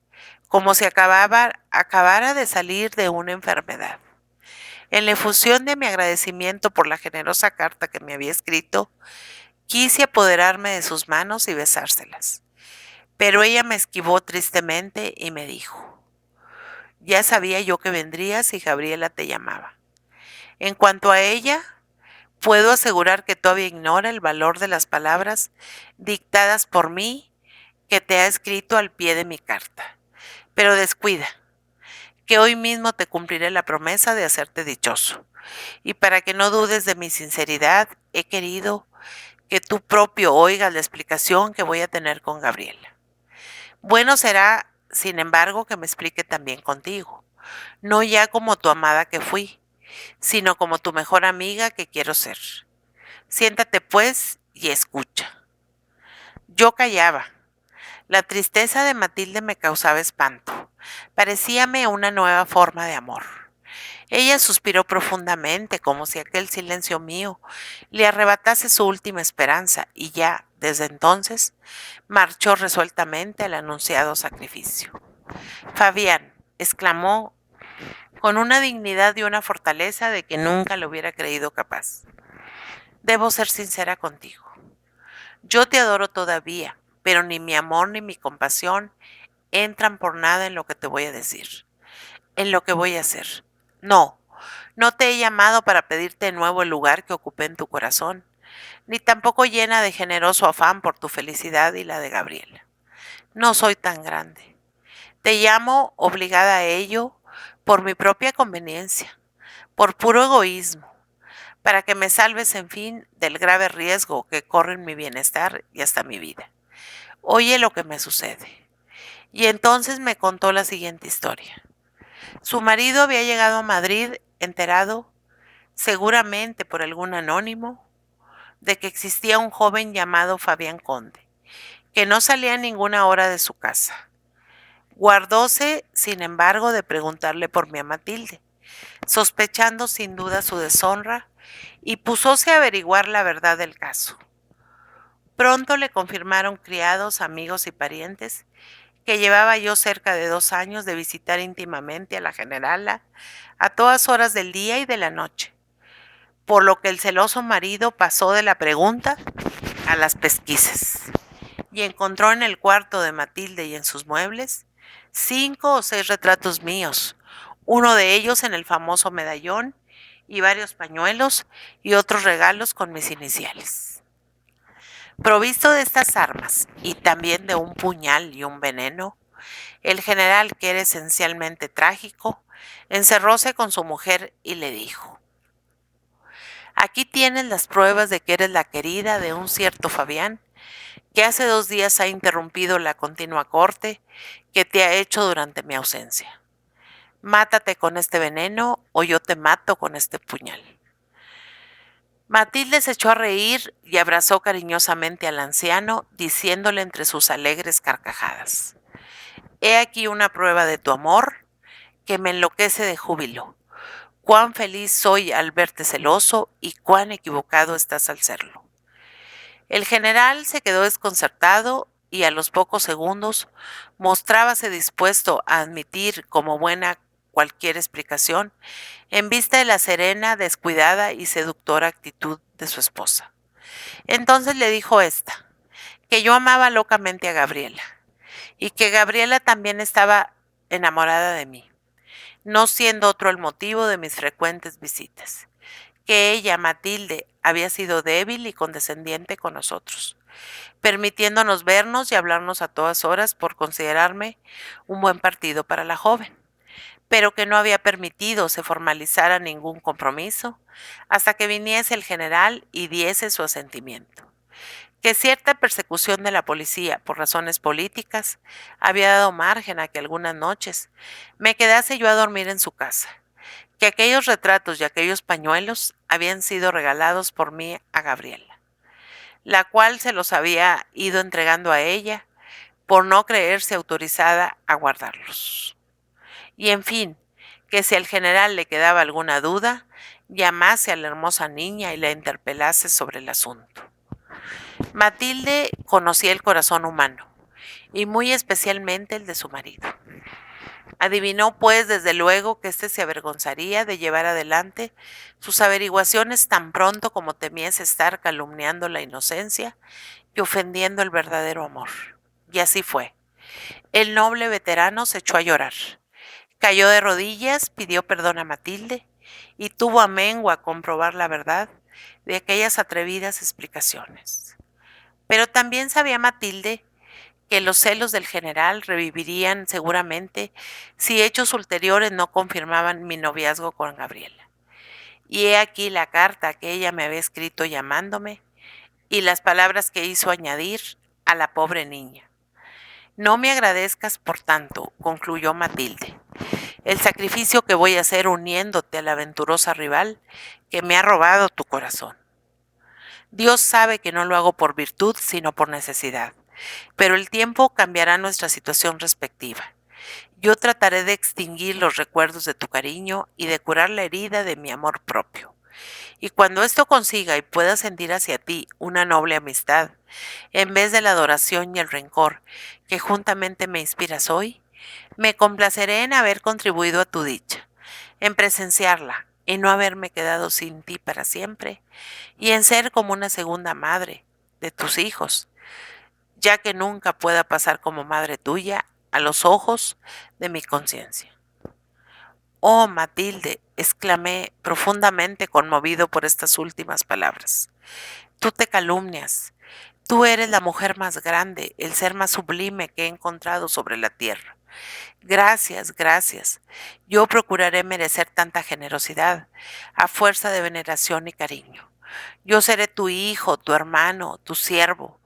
como si acabara de salir de una enfermedad. En la efusión de mi agradecimiento por la generosa carta que me había escrito, quise apoderarme de sus manos y besárselas. Pero ella me esquivó tristemente y me dijo, ya sabía yo que vendrías y Gabriela te llamaba. En cuanto a ella, puedo asegurar que todavía ignora el valor de las palabras dictadas por mí que te ha escrito al pie de mi carta. Pero descuida, que hoy mismo te cumpliré la promesa de hacerte dichoso. Y para que no dudes de mi sinceridad, he querido que tú propio oigas la explicación que voy a tener con Gabriela. Bueno será, sin embargo, que me explique también contigo, no ya como tu amada que fui, sino como tu mejor amiga que quiero ser. Siéntate pues y escucha. Yo callaba. La tristeza de Matilde me causaba espanto. Parecíame una nueva forma de amor. Ella suspiró profundamente, como si aquel silencio mío le arrebatase su última esperanza, y ya, desde entonces, marchó resueltamente al anunciado sacrificio. Fabián, exclamó con una dignidad y una fortaleza de que nunca lo hubiera creído capaz. Debo ser sincera contigo. Yo te adoro todavía, pero ni mi amor ni mi compasión entran por nada en lo que te voy a decir, en lo que voy a hacer. No, no te he llamado para pedirte de nuevo el lugar que ocupé en tu corazón, ni tampoco llena de generoso afán por tu felicidad y la de Gabriela. No soy tan grande. Te llamo obligada a ello por mi propia conveniencia, por puro egoísmo, para que me salves, en fin, del grave riesgo que corren mi bienestar y hasta mi vida. Oye lo que me sucede. Y entonces me contó la siguiente historia. Su marido había llegado a Madrid enterado, seguramente por algún anónimo, de que existía un joven llamado Fabián Conde, que no salía a ninguna hora de su casa. Guardóse, sin embargo, de preguntarle por mi Matilde, sospechando sin duda su deshonra, y púsose a averiguar la verdad del caso. Pronto le confirmaron criados, amigos y parientes que llevaba yo cerca de 2 años de visitar íntimamente a la generala a todas horas del día y de la noche, por lo que el celoso marido pasó de la pregunta a las pesquisas y encontró en el cuarto de Matilde y en sus muebles 5 o 6 retratos míos, uno de ellos en el famoso medallón y varios pañuelos y otros regalos con mis iniciales. Provisto de estas armas y también de un puñal y un veneno, el general, que era esencialmente trágico, encerróse con su mujer y le dijo: aquí tienes las pruebas de que eres la querida de un cierto Fabián, que hace 2 días ha interrumpido la continua corte que te ha hecho durante mi ausencia. Mátate con este veneno o yo te mato con este puñal. Matilde se echó a reír y abrazó cariñosamente al anciano, diciéndole entre sus alegres carcajadas: he aquí una prueba de tu amor que me enloquece de júbilo. Cuán feliz soy al verte celoso y cuán equivocado estás al serlo. El general se quedó desconcertado y a los pocos segundos mostrábase dispuesto a admitir como buena cualquier explicación en vista de la serena, descuidada y seductora actitud de su esposa. Entonces le dijo esta, que yo amaba locamente a Gabriela y que Gabriela también estaba enamorada de mí, no siendo otro el motivo de mis frecuentes visitas, que ella, Matilde, había sido débil y condescendiente con nosotros, permitiéndonos vernos y hablarnos a todas horas por considerarme un buen partido para la joven, pero que no había permitido se formalizara ningún compromiso hasta que viniese el general y diese su asentimiento, que cierta persecución de la policía por razones políticas había dado margen a que algunas noches me quedase yo a dormir en su casa, que aquellos retratos y aquellos pañuelos habían sido regalados por mí a Gabriela, la cual se los había ido entregando a ella por no creerse autorizada a guardarlos. Y en fin, que si al general le quedaba alguna duda, llamase a la hermosa niña y la interpelase sobre el asunto. Matilde conocía el corazón humano, y muy especialmente el de su marido. Adivinó, pues, desde luego que éste se avergonzaría de llevar adelante sus averiguaciones tan pronto como temiese estar calumniando la inocencia y ofendiendo el verdadero amor. Y así fue. El noble veterano se echó a llorar. Cayó de rodillas, pidió perdón a Matilde y tuvo a mengua comprobar la verdad de aquellas atrevidas explicaciones. Pero también sabía Matilde que los celos del general revivirían seguramente si hechos ulteriores no confirmaban mi noviazgo con Gabriela. Y he aquí la carta que ella me había escrito llamándome y las palabras que hizo añadir a la pobre niña. No me agradezcas por tanto, concluyó Matilde, el sacrificio que voy a hacer uniéndote a la aventurosa rival que me ha robado tu corazón. Dios sabe que no lo hago por virtud, sino por necesidad, pero el tiempo cambiará nuestra situación respectiva. Yo trataré de extinguir los recuerdos de tu cariño y de curar la herida de mi amor propio. Y cuando esto consiga y pueda sentir hacia ti una noble amistad, en vez de la adoración y el rencor que juntamente me inspiras hoy, me complaceré en haber contribuido a tu dicha, en presenciarla y no haberme quedado sin ti para siempre, y en ser como una segunda madre de tus hijos, ya que nunca pueda pasar como madre tuya a los ojos de mi conciencia. Oh, Matilde, exclamé profundamente conmovido por estas últimas palabras. Tú te calumnias. Tú eres la mujer más grande, el ser más sublime que he encontrado sobre la tierra. Gracias, gracias. Yo procuraré merecer tanta generosidad, a fuerza de veneración y cariño. Yo seré tu hijo, tu hermano, tu siervo.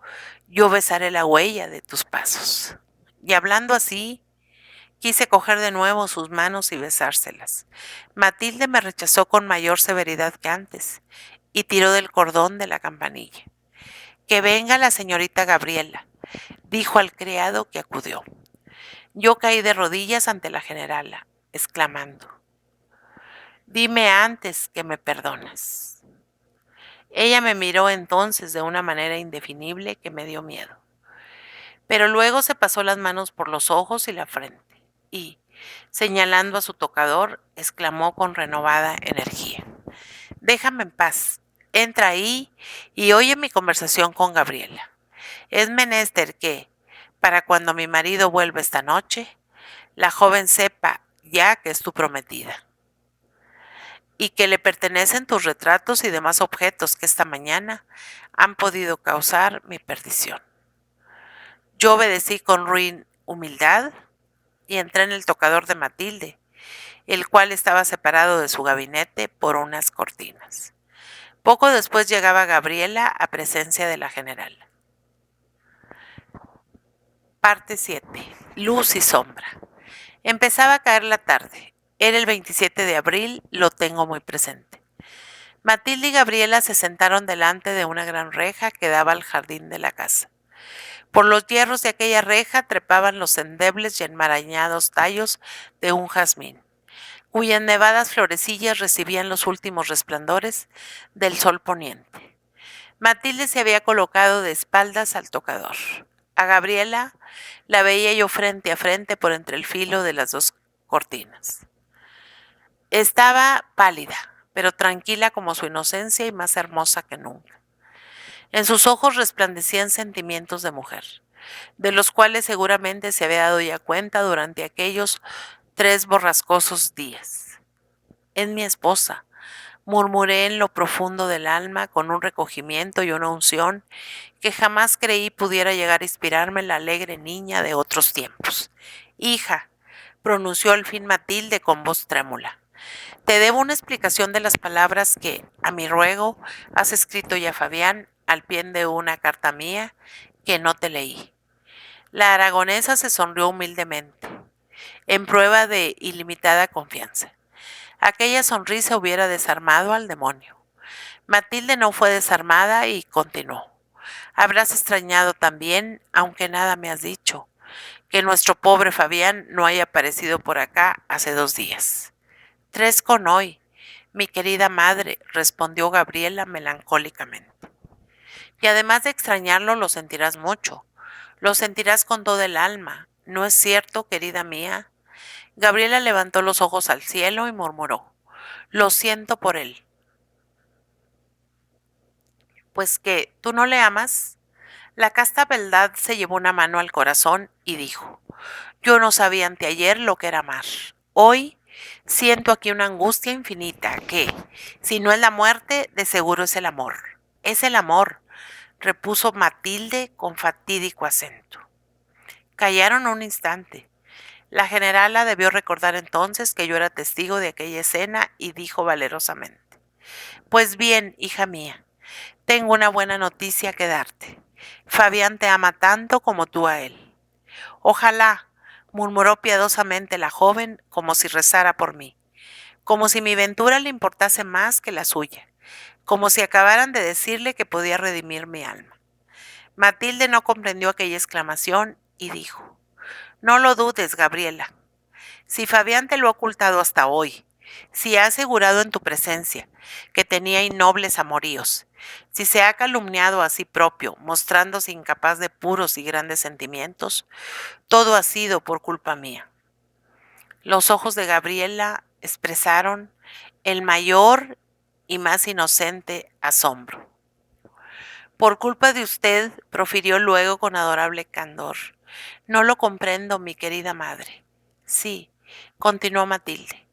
Yo besaré la huella de tus pasos. Y hablando así, quise coger de nuevo sus manos y besárselas. Matilde me rechazó con mayor severidad que antes y tiró del cordón de la campanilla. Que venga la señorita Gabriela, dijo al criado que acudió. Yo caí de rodillas ante la generala, exclamando: dime antes que me perdonas. Ella me miró entonces de una manera indefinible que me dio miedo. Pero luego se pasó las manos por los ojos y la frente y, señalando a su tocador, exclamó con renovada energía: déjame en paz, entra ahí y oye mi conversación con Gabriela. Es menester que, para cuando mi marido vuelva esta noche, la joven sepa ya que es tu prometida y que le pertenecen tus retratos y demás objetos que esta mañana han podido causar mi perdición. Yo obedecí con ruin humildad y entré en el tocador de Matilde, el cual estaba separado de su gabinete por unas cortinas. Poco después llegaba Gabriela a presencia de la general. Parte 7. Luz y sombra. Empezaba a caer la tarde. Era el 27 de abril, lo tengo muy presente. Matilde y Gabriela se sentaron delante de una gran reja que daba al jardín de la casa. Por los hierros de aquella reja trepaban los endebles y enmarañados tallos de un jazmín, cuyas nevadas florecillas recibían los últimos resplandores del sol poniente. Matilde se había colocado de espaldas al tocador. A Gabriela la veía yo frente a frente por entre el filo de las dos cortinas. Estaba pálida, pero tranquila como su inocencia y más hermosa que nunca. En sus ojos resplandecían sentimientos de mujer, de los cuales seguramente se había dado ya cuenta durante aquellos 3 borrascosos días. Es mi esposa, murmuré en lo profundo del alma con un recogimiento y una unción que jamás creí pudiera llegar a inspirarme la alegre niña de otros tiempos. Hija, pronunció al fin Matilde con voz trémula, te debo una explicación de las palabras que, a mi ruego, has escrito ya, Fabián, al pie de una carta mía que no te leí. La aragonesa se sonrió humildemente, en prueba de ilimitada confianza. Aquella sonrisa hubiera desarmado al demonio. Matilde no fue desarmada y continuó. Habrás extrañado también, aunque nada me has dicho, que nuestro pobre Fabián no haya aparecido por acá hace 2 días. 3 con hoy, mi querida madre, respondió Gabriela melancólicamente. Y además de extrañarlo, lo sentirás mucho. Lo sentirás con todo el alma. ¿No es cierto, querida mía? Gabriela levantó los ojos al cielo y murmuró: lo siento por él. Pues que, ¿tú no le amas? La casta beldad se llevó una mano al corazón y dijo: yo no sabía anteayer lo que era amar. Hoy siento aquí una angustia infinita que, si no es la muerte, de seguro es el amor. Es el amor, repuso Matilde con fatídico acento. Callaron un instante. La generala debió recordar entonces que yo era testigo de aquella escena y dijo valerosamente: pues bien, hija mía, tengo una buena noticia que darte. Fabián te ama tanto como tú a él. Ojalá, murmuró piadosamente la joven, como si rezara por mí, como si mi ventura le importase más que la suya, como si acabaran de decirle que podía redimir mi alma. Matilde no comprendió aquella exclamación y dijo: no lo dudes, Gabriela. Si Fabián te lo ha ocultado hasta hoy, si ha asegurado en tu presencia que tenía innobles amoríos, si se ha calumniado a sí propio, mostrándose incapaz de puros y grandes sentimientos, todo ha sido por culpa mía. Los ojos de Gabriela expresaron el mayor y más inocente asombro. Por culpa de usted, profirió luego con adorable candor. No lo comprendo, mi querida madre. Sí, continuó Matilde.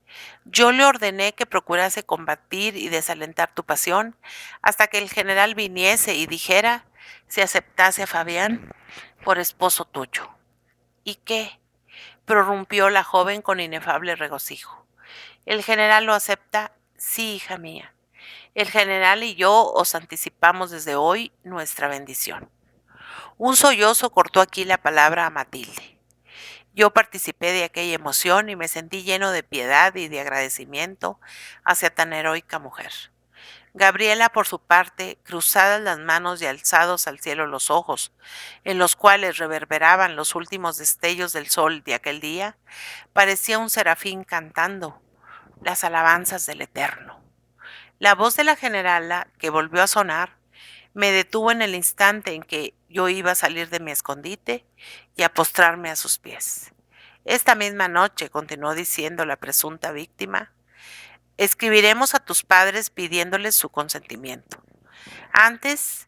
Yo le ordené que procurase combatir y desalentar tu pasión hasta que el general viniese y dijera si aceptase a Fabián por esposo tuyo. ¿Y qué? Prorrumpió la joven con inefable regocijo. El general lo acepta, sí, hija mía. El general y yo os anticipamos desde hoy nuestra bendición. Un sollozo cortó aquí la palabra a Matilde. Yo participé de aquella emoción y me sentí lleno de piedad y de agradecimiento hacia tan heroica mujer. Gabriela, por su parte, cruzadas las manos y alzados al cielo los ojos, en los cuales reverberaban los últimos destellos del sol de aquel día, parecía un serafín cantando las alabanzas del Eterno. La voz de la generala, que volvió a sonar, me detuvo en el instante en que yo iba a salir de mi escondite y a postrarme a sus pies. Esta misma noche, continuó diciendo la presunta víctima, escribiremos a tus padres pidiéndoles su consentimiento. Antes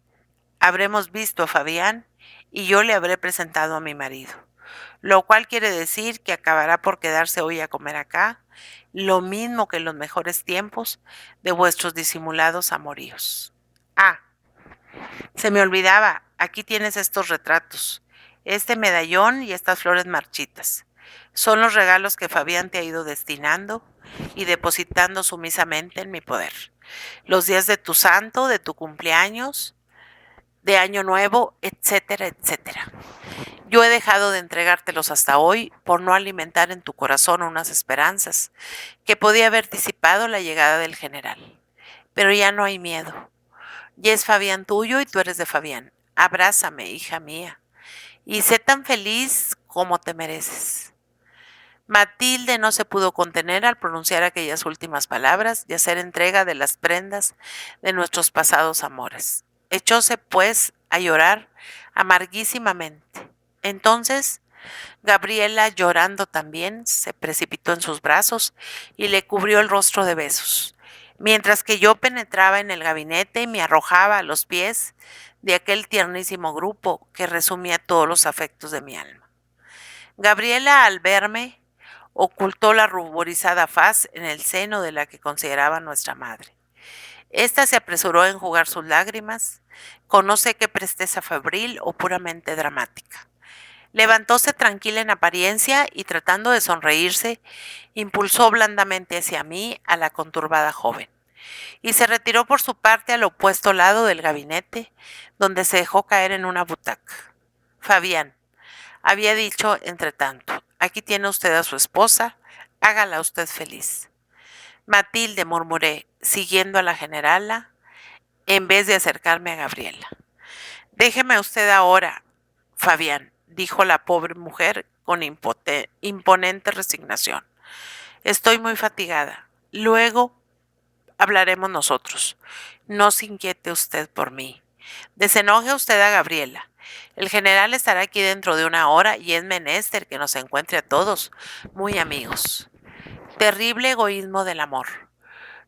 habremos visto a Fabián y yo le habré presentado a mi marido, lo cual quiere decir que acabará por quedarse hoy a comer acá, lo mismo que en los mejores tiempos de vuestros disimulados amoríos. Ah, se me olvidaba, aquí tienes estos retratos, este medallón y estas flores marchitas. Son los regalos que Fabián te ha ido destinando y depositando sumisamente en mi poder. Los días de tu santo, de tu cumpleaños, de año nuevo, etcétera, etcétera. Yo he dejado de entregártelos hasta hoy por no alimentar en tu corazón unas esperanzas que podía haber disipado la llegada del general. Pero ya no hay miedo. Ya es Fabián tuyo y tú eres de Fabián. Abrázame, hija mía, y sé tan feliz como te mereces. Matilde no se pudo contener al pronunciar aquellas últimas palabras y hacer entrega de las prendas de nuestros pasados amores. Echóse, pues, a llorar amarguísimamente. Entonces, Gabriela, llorando también, se precipitó en sus brazos y le cubrió el rostro de besos, mientras que yo penetraba en el gabinete y me arrojaba a los pies de aquel tiernísimo grupo que resumía todos los afectos de mi alma. Gabriela, al verme, ocultó la ruborizada faz en el seno de la que consideraba nuestra madre. Esta se apresuró a enjugar sus lágrimas, con no sé qué presteza febril o puramente dramática. Levantóse tranquila en apariencia y tratando de sonreírse, impulsó blandamente hacia mí a la conturbada joven, y se retiró por su parte al opuesto lado del gabinete, donde se dejó caer en una butaca. Fabián, había dicho entre tanto, aquí tiene usted a su esposa, hágala usted feliz. Matilde, murmuré, siguiendo a la generala, en vez de acercarme a Gabriela. Déjeme usted ahora, Fabián, dijo la pobre mujer con imponente resignación. Estoy muy fatigada. Luego hablaremos nosotros. No se inquiete usted por mí. Desenoje usted a Gabriela. El general estará aquí dentro de una hora y es menester que nos encuentre a todos muy amigos. Terrible egoísmo del amor.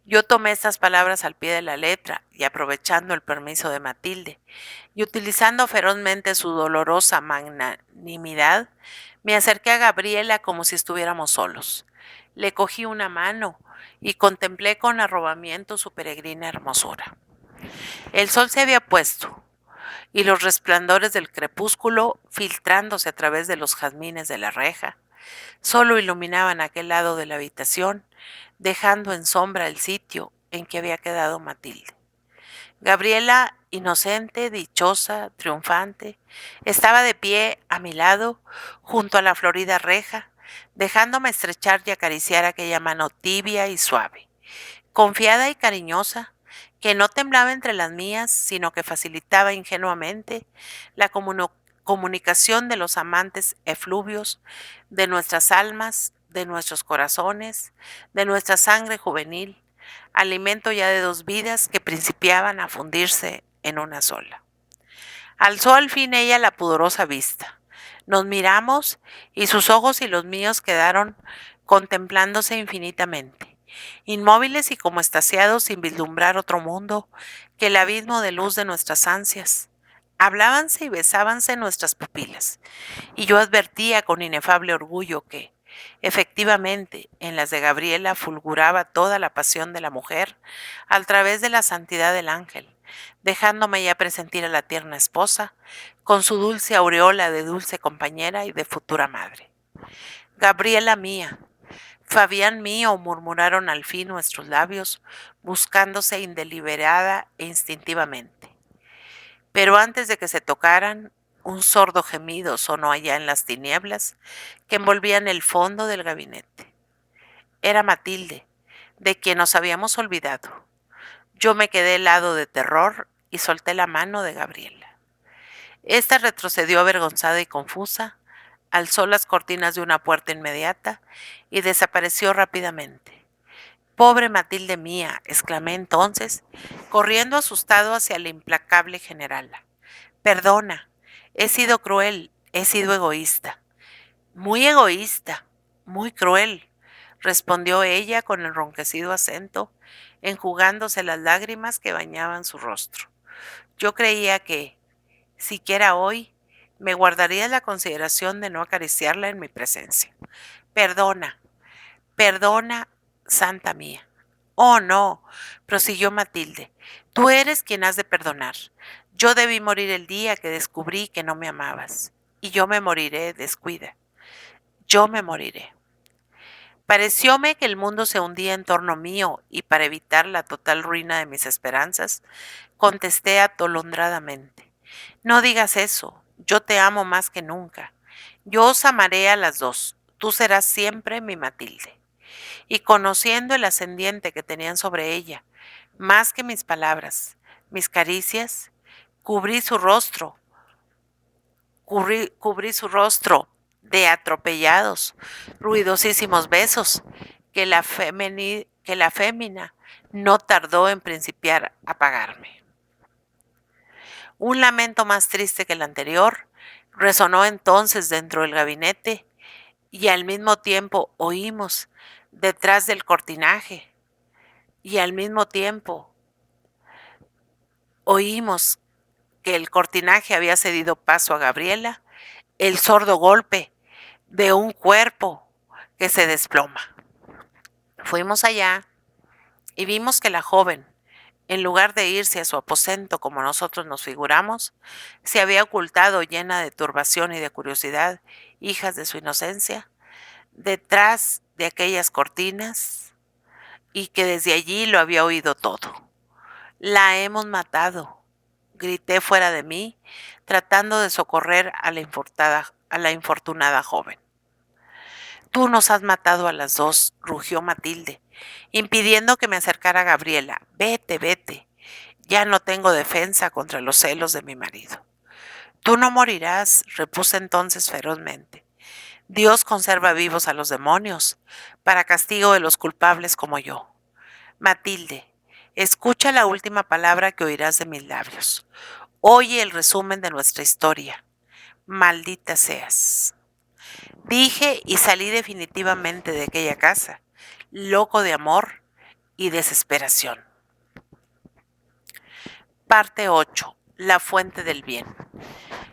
Yo tomé estas palabras al pie de la letra y aprovechando el permiso de Matilde y utilizando ferozmente su dolorosa magnanimidad, me acerqué a Gabriela como si estuviéramos solos. Le cogí una mano y contemplé con arrobamiento su peregrina hermosura. El sol se había puesto y los resplandores del crepúsculo, filtrándose a través de los jazmines de la reja, solo iluminaban aquel lado de la habitación, dejando en sombra el sitio en que había quedado Matilde. Gabriela, inocente, dichosa, triunfante, estaba de pie a mi lado, junto a la florida reja, dejándome estrechar y acariciar aquella mano tibia y suave, confiada y cariñosa, que no temblaba entre las mías, sino que facilitaba ingenuamente la comunicación de los amantes efluvios, de nuestras almas, de nuestros corazones, de nuestra sangre juvenil, alimento ya de dos vidas que principiaban a fundirse en una sola. Alzó al fin ella la pudorosa vista. Nos miramos y sus ojos y los míos quedaron contemplándose infinitamente, inmóviles y como estasiados sin vislumbrar otro mundo que el abismo de luz de nuestras ansias. Hablábanse y besábanse nuestras pupilas, y yo advertía con inefable orgullo que, efectivamente, en las de Gabriela fulguraba toda la pasión de la mujer a través de la santidad del ángel, dejándome ya presentir a la tierna esposa, con su dulce aureola de dulce compañera y de futura madre. Gabriela mía, Fabián mío, murmuraron al fin nuestros labios, buscándose indeliberada e instintivamente. Pero antes de que se tocaran, un sordo gemido sonó allá en las tinieblas que envolvían el fondo del gabinete. Era Matilde, de quien nos habíamos olvidado. Yo me quedé helado de terror y solté la mano de Gabriela. Esta retrocedió avergonzada y confusa, alzó las cortinas de una puerta inmediata y desapareció rápidamente. Pobre Matilde mía, exclamé entonces, corriendo asustado hacia la implacable generala. Perdona, he sido cruel, he sido egoísta, muy cruel, respondió ella con enronquecido acento, enjugándose las lágrimas que bañaban su rostro. Yo creía que, siquiera hoy, me guardaría la consideración de no acariciarla en mi presencia. Perdona, perdona, santa mía. Oh, no, prosiguió Matilde, tú eres quien has de perdonar. Yo debí morir el día que descubrí que no me amabas. Y yo me moriré, descuida. Yo me moriré. Parecióme que el mundo se hundía en torno mío y para evitar la total ruina de mis esperanzas, contesté atolondradamente. No digas eso, yo te amo más que nunca. Yo os amaré a las dos, tú serás siempre mi Matilde. Y conociendo el ascendiente que tenían sobre ella, más que mis palabras, mis caricias, cubrí su rostro de atropellados, ruidosísimos besos que la fémina no tardó en principiar a pagarme. Un lamento más triste que el anterior resonó entonces dentro del gabinete y al mismo tiempo oímos detrás del cortinaje y al mismo tiempo oímos que el cortinaje había cedido paso a Gabriela, el sordo golpe de un cuerpo que se desploma. Fuimos allá y vimos que la joven, en lugar de irse a su aposento como nosotros nos figuramos, se había ocultado llena de turbación y de curiosidad, hijas de su inocencia, detrás de aquellas cortinas y que desde allí lo había oído todo. La hemos matado, grité fuera de mí, tratando de socorrer a la infortunada joven. Tú nos has matado a las dos, rugió Matilde, impidiendo que me acercara a Gabriela. Vete, vete. Ya no tengo defensa contra los celos de mi marido. Tú no morirás, repuse entonces ferozmente. Dios conserva vivos a los demonios, para castigo de los culpables como yo. Matilde, escucha la última palabra que oirás de mis labios. Oye el resumen de nuestra historia. Maldita seas. Dije y salí definitivamente de aquella casa, loco de amor y desesperación. Parte 8. La fuente del bien.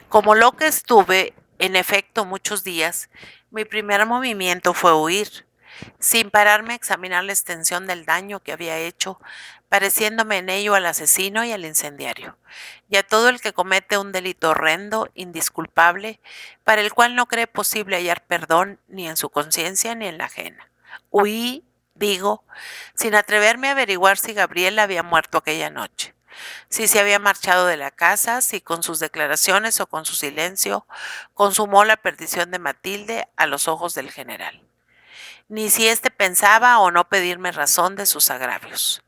Como loca estuve, en efecto, muchos días, mi primer movimiento fue huir, sin pararme a examinar la extensión del daño que había hecho, pareciéndome en ello al asesino y al incendiario, y a todo el que comete un delito horrendo, indisculpable, para el cual no cree posible hallar perdón ni en su conciencia ni en la ajena. Huí, digo, sin atreverme a averiguar si Gabriela había muerto aquella noche, si se había marchado de la casa, si con sus declaraciones o con su silencio consumó la perdición de Matilde a los ojos del general, ni si éste pensaba o no pedirme razón de sus agravios.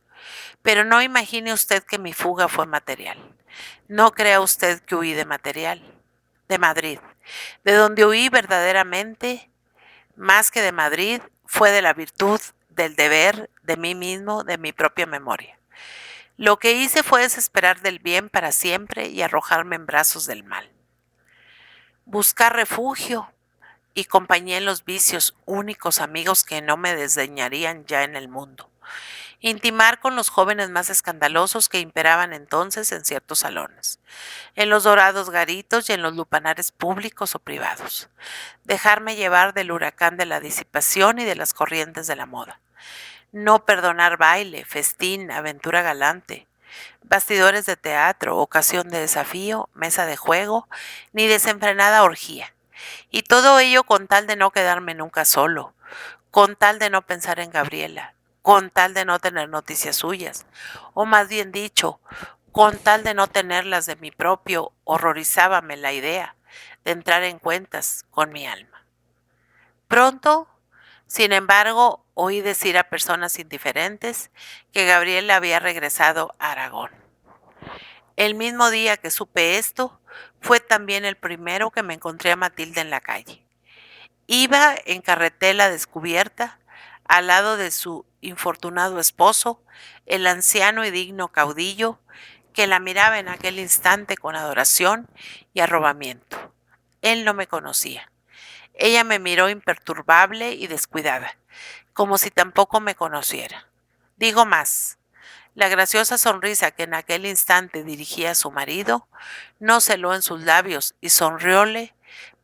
Pero no imagine usted que mi fuga fue material. No crea usted que huí de Madrid. De donde huí verdaderamente, más que de Madrid, fue de la virtud, del deber, de mí mismo, de mi propia memoria. Lo que hice fue desesperar del bien para siempre y arrojarme en brazos del mal. Buscar refugio, y compañía en los vicios, únicos amigos que no me desdeñarían ya en el mundo. Intimar con los jóvenes más escandalosos que imperaban entonces en ciertos salones, en los dorados garitos y en los lupanares públicos o privados. Dejarme llevar del huracán de la disipación y de las corrientes de la moda. No perdonar baile, festín, aventura galante, bastidores de teatro, ocasión de desafío, mesa de juego, ni desenfrenada orgía. Y todo ello con tal de no quedarme nunca solo, con tal de no pensar en Gabriela, con tal de no tener noticias suyas, o más bien dicho, con tal de no tenerlas de mi propio, horrorizábame la idea de entrar en cuentas con mi alma. Pronto, sin embargo, oí decir a personas indiferentes que Gabriela había regresado a Aragón. El mismo día que supe esto, fue también el primero que me encontré a Matilde en la calle. Iba en carretela descubierta, al lado de su infortunado esposo, el anciano y digno caudillo, que la miraba en aquel instante con adoración y arrobamiento. Él no me conocía. Ella me miró imperturbable y descuidada, como si tampoco me conociera. Digo más, la graciosa sonrisa que en aquel instante dirigía a su marido no celó en sus labios y sonrióle,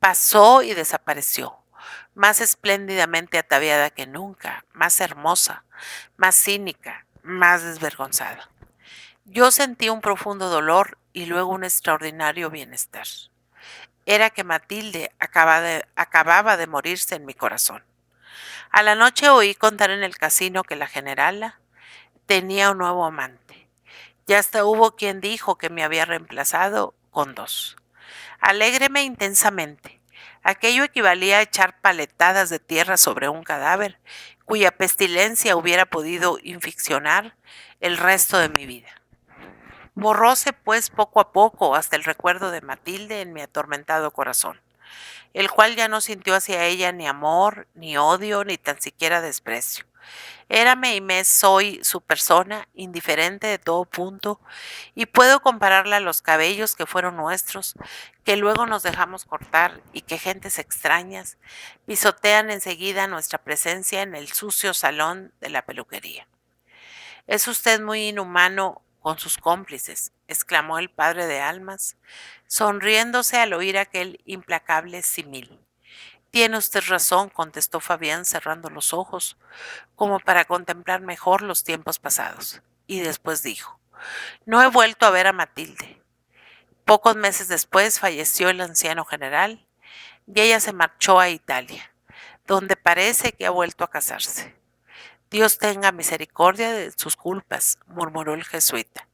pasó y desapareció, más espléndidamente ataviada que nunca, más hermosa, más cínica, más desvergonzada. Yo sentí un profundo dolor y luego un extraordinario bienestar. Era que Matilde acababa de morirse en mi corazón. A la noche oí contar en el casino que la generala tenía un nuevo amante. Ya hasta hubo quien dijo que me había reemplazado con dos. Alégreme intensamente. Aquello equivalía a echar paletadas de tierra sobre un cadáver, cuya pestilencia hubiera podido inficcionar el resto de mi vida. Borróse, pues, poco a poco hasta el recuerdo de Matilde en mi atormentado corazón, el cual ya no sintió hacia ella ni amor, ni odio, ni tan siquiera desprecio. Érame y me soy su persona, indiferente de todo punto, y puedo compararla a los cabellos que fueron nuestros, que luego nos dejamos cortar y que gentes extrañas pisotean enseguida nuestra presencia en el sucio salón de la peluquería. Es usted muy inhumano con sus cómplices, exclamó el padre de almas, sonriéndose al oír aquel implacable símil. Tiene usted razón, contestó Fabián cerrando los ojos, como para contemplar mejor los tiempos pasados. Y después dijo, no he vuelto a ver a Matilde. Pocos meses después falleció el anciano general y ella se marchó a Italia, donde parece que ha vuelto a casarse. Dios tenga misericordia de sus culpas, murmuró el jesuita.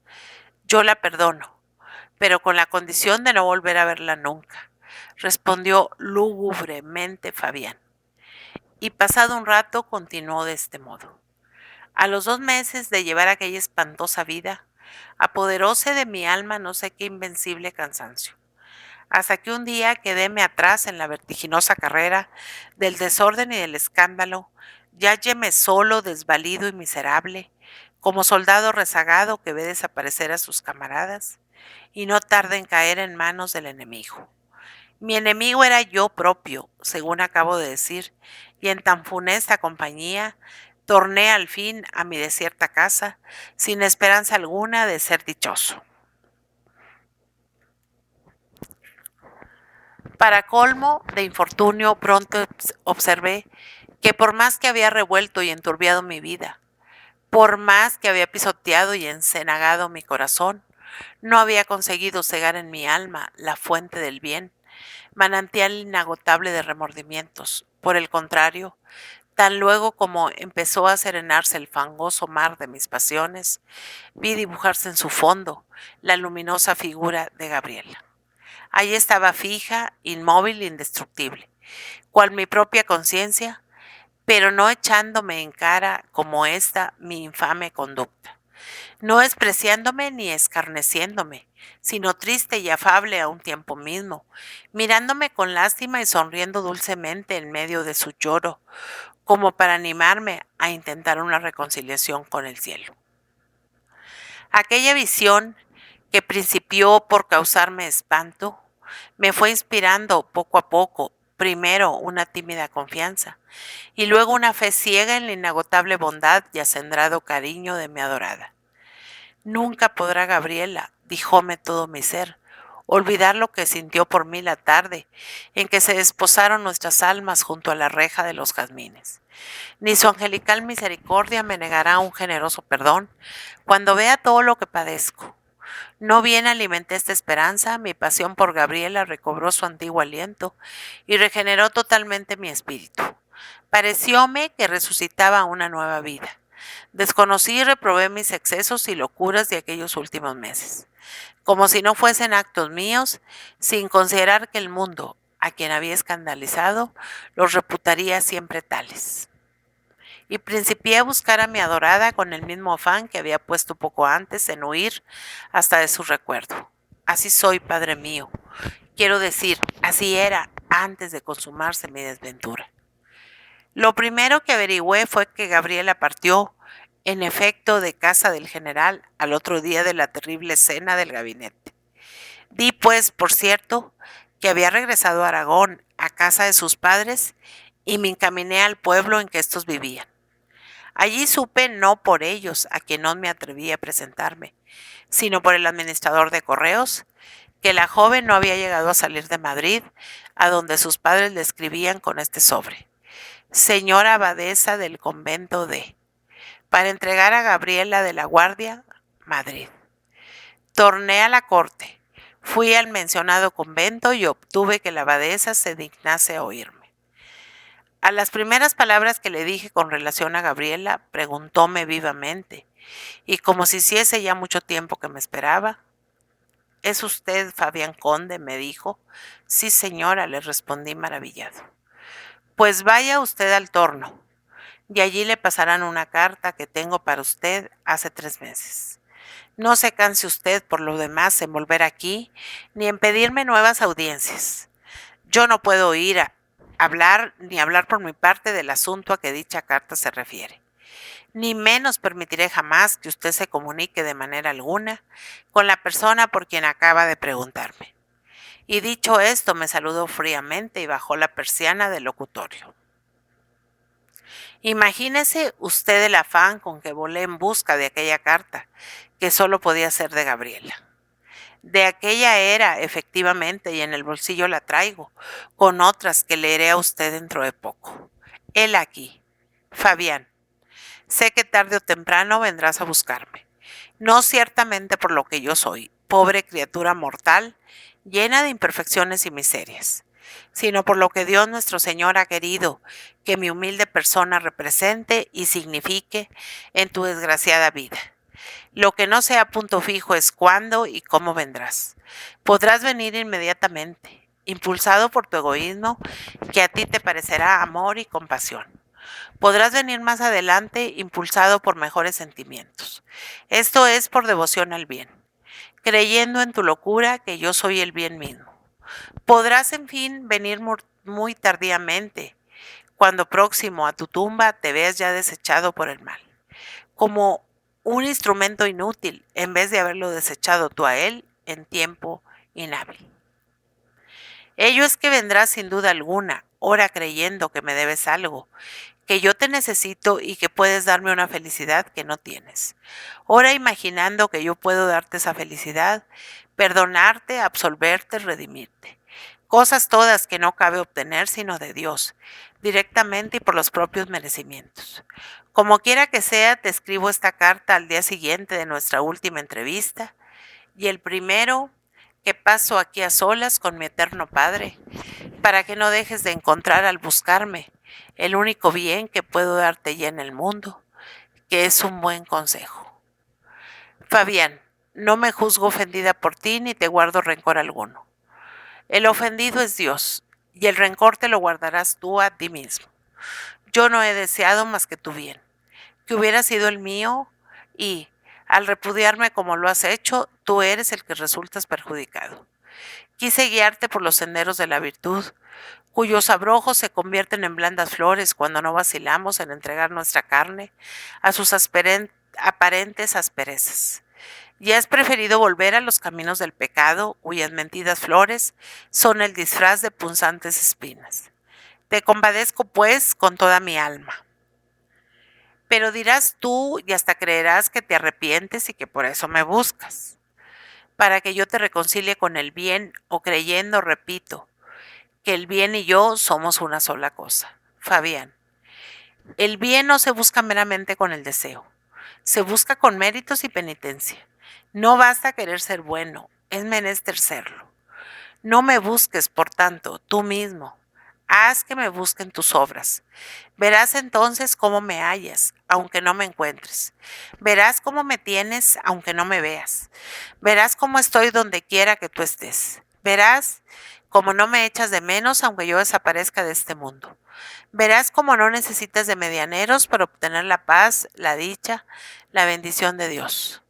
Yo la perdono, pero con la condición de no volver a verla nunca, respondió lúgubremente Fabián. Y pasado un rato continuó de este modo. A los 2 meses de llevar aquella espantosa vida, apoderóse de mi alma no sé qué invencible cansancio, hasta que un día quedéme atrás en la vertiginosa carrera del desorden y del escándalo, y hálleme solo, desvalido y miserable, como soldado rezagado que ve desaparecer a sus camaradas y no tarda en caer en manos del enemigo. Mi enemigo era yo propio, según acabo de decir, y en tan funesta compañía torné al fin a mi desierta casa, sin esperanza alguna de ser dichoso. Para colmo de infortunio, pronto observé que por más que había revuelto y enturbiado mi vida, por más que había pisoteado y encenagado mi corazón, no había conseguido cegar en mi alma la fuente del bien, manantial inagotable de remordimientos. Por el contrario, tan luego como empezó a serenarse el fangoso mar de mis pasiones, vi dibujarse en su fondo la luminosa figura de Gabriela. Allí estaba fija, inmóvil, indestructible, cual mi propia conciencia, pero no echándome en cara como esta mi infame conducta, no despreciándome ni escarneciéndome, sino triste y afable a un tiempo mismo, mirándome con lástima y sonriendo dulcemente en medio de su lloro, como para animarme a intentar una reconciliación con el cielo. Aquella visión, que principió por causarme espanto, me fue inspirando poco a poco primero una tímida confianza y luego una fe ciega en la inagotable bondad y acendrado cariño de mi adorada. Nunca podrá Gabriela, dijóme todo mi ser, olvidar lo que sintió por mí la tarde en que se desposaron nuestras almas junto a la reja de los jazmines. Ni su angelical misericordia me negará un generoso perdón cuando vea todo lo que padezco. No bien alimenté esta esperanza, mi pasión por Gabriela recobró su antiguo aliento y regeneró totalmente mi espíritu. Parecióme que resucitaba una nueva vida. Desconocí y reprobé mis excesos y locuras de aquellos últimos meses, como si no fuesen actos míos, sin considerar que el mundo, a quien había escandalizado, los reputaría siempre tales. Y principié a buscar a mi adorada con el mismo afán que había puesto poco antes en huir hasta de su recuerdo. Así soy, Padre mío. Quiero decir, así era antes de consumarse mi desventura. Lo primero que averigüé fue que Gabriela partió, en efecto, de casa del general al otro día de la terrible cena del gabinete. Di, pues, por cierto, que había regresado a Aragón, a casa de sus padres, y me encaminé al pueblo en que estos vivían. Allí supe no por ellos, a quien no me atreví a presentarme, sino por el administrador de correos, que la joven no había llegado a salir de Madrid, a donde sus padres le escribían con este sobre: Señora abadesa del convento de, para entregar a Gabriela de la Guardia, Madrid. Torné a la corte, fui al mencionado convento y obtuve que la abadesa se dignase a oírme. A las primeras palabras que le dije con relación a Gabriela, preguntóme vivamente, y como si hiciese ya mucho tiempo que me esperaba: ¿Es usted Fabián Conde?, me dijo. Sí, señora, le respondí maravillado. Pues vaya usted al Torno, y allí le pasarán una carta que tengo para usted hace 3 meses. No se canse usted por lo demás en volver aquí, ni en pedirme nuevas audiencias. Yo no puedo ir a hablar ni hablar por mi parte del asunto a que dicha carta se refiere. Ni menos permitiré jamás que usted se comunique de manera alguna con la persona por quien acaba de preguntarme. Y dicho esto, me saludó fríamente y bajó la persiana del locutorio. Imagínese usted el afán con que volé en busca de aquella carta, que solo podía ser de Gabriela. De aquella era, efectivamente, y en el bolsillo la traigo, con otras que leeré a usted dentro de poco. Él aquí, Fabián. Sé que tarde o temprano vendrás a buscarme. No ciertamente por lo que yo soy, pobre criatura mortal, llena de imperfecciones y miserias, sino por lo que Dios nuestro Señor ha querido que mi humilde persona represente y signifique en tu desgraciada vida. Lo que no sea punto fijo es cuándo y cómo vendrás. Podrás venir inmediatamente, impulsado por tu egoísmo, que a ti te parecerá amor y compasión. Podrás venir más adelante, impulsado por mejores sentimientos. Esto es por devoción al bien, creyendo en tu locura que yo soy el bien mismo. Podrás, en fin, venir muy tardíamente, cuando próximo a tu tumba te veas ya desechado por el mal, como un instrumento inútil, en vez de haberlo desechado tú a él en tiempo inhábil. Ello es que vendrás sin duda alguna, ora creyendo que me debes algo, que yo te necesito y que puedes darme una felicidad que no tienes. Ora imaginando que yo puedo darte esa felicidad, perdonarte, absolverte, redimirte. Cosas todas que no cabe obtener sino de Dios, directamente y por los propios merecimientos. Como quiera que sea, te escribo esta carta al día siguiente de nuestra última entrevista, y el primero que paso aquí a solas con mi eterno Padre, para que no dejes de encontrar al buscarme el único bien que puedo darte ya en el mundo, que es un buen consejo. Fabián, no me juzgo ofendida por ti ni te guardo rencor alguno. El ofendido es Dios, y el rencor te lo guardarás tú a ti mismo. Yo no he deseado más que tu bien, que hubiera sido el mío, y, al repudiarme como lo has hecho, tú eres el que resultas perjudicado. Quise guiarte por los senderos de la virtud, cuyos abrojos se convierten en blandas flores cuando no vacilamos en entregar nuestra carne a sus aparentes asperezas. Y has preferido volver a los caminos del pecado, cuyas mentidas flores son el disfraz de punzantes espinas. Te compadezco, pues, con toda mi alma. Pero dirás tú y hasta creerás que te arrepientes y que por eso me buscas, para que yo te reconcilie con el bien, o creyendo, repito, que el bien y yo somos una sola cosa. Fabián, el bien no se busca meramente con el deseo, se busca con méritos y penitencia. No basta querer ser bueno, es menester serlo. No me busques, por tanto, tú mismo. Haz que me busquen tus obras. Verás entonces cómo me hallas, aunque no me encuentres. Verás cómo me tienes, aunque no me veas. Verás cómo estoy donde quiera que tú estés. Verás cómo no me echas de menos, aunque yo desaparezca de este mundo. Verás cómo no necesitas de medianeros para obtener la paz, la dicha, la bendición de Dios.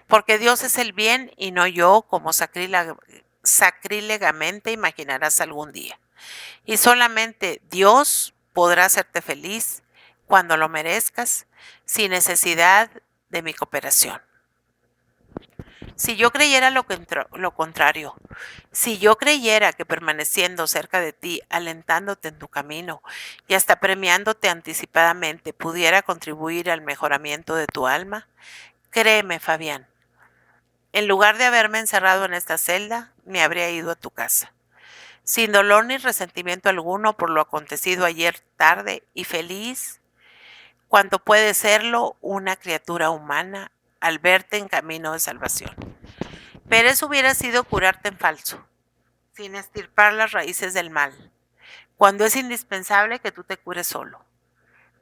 Porque Dios es el bien y no yo, como sacrílegamente imaginarás algún día. Y solamente Dios podrá hacerte feliz cuando lo merezcas, sin necesidad de mi cooperación. Si yo creyera lo contrario, si yo creyera que permaneciendo cerca de ti, alentándote en tu camino y hasta premiándote anticipadamente pudiera contribuir al mejoramiento de tu alma, créeme, Fabián, en lugar de haberme encerrado en esta celda, me habría ido a tu casa, sin dolor ni resentimiento alguno por lo acontecido ayer tarde y feliz, cuanto puede serlo una criatura humana al verte en camino de salvación. Pero eso hubiera sido curarte en falso, sin extirpar las raíces del mal, cuando es indispensable que tú te cures solo,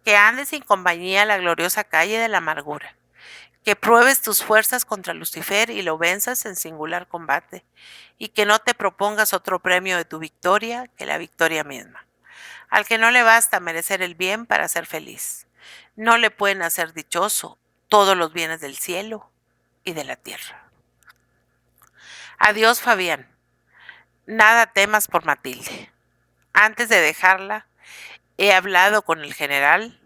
que andes sin compañía a la gloriosa calle de la amargura, que pruebes tus fuerzas contra Lucifer y lo venzas en singular combate, y que no te propongas otro premio de tu victoria que la victoria misma. Al que no le basta merecer el bien para ser feliz, no le pueden hacer dichoso todos los bienes del cielo y de la tierra. Adiós, Fabián. Nada temas por Matilde. Antes de dejarla, he hablado con el general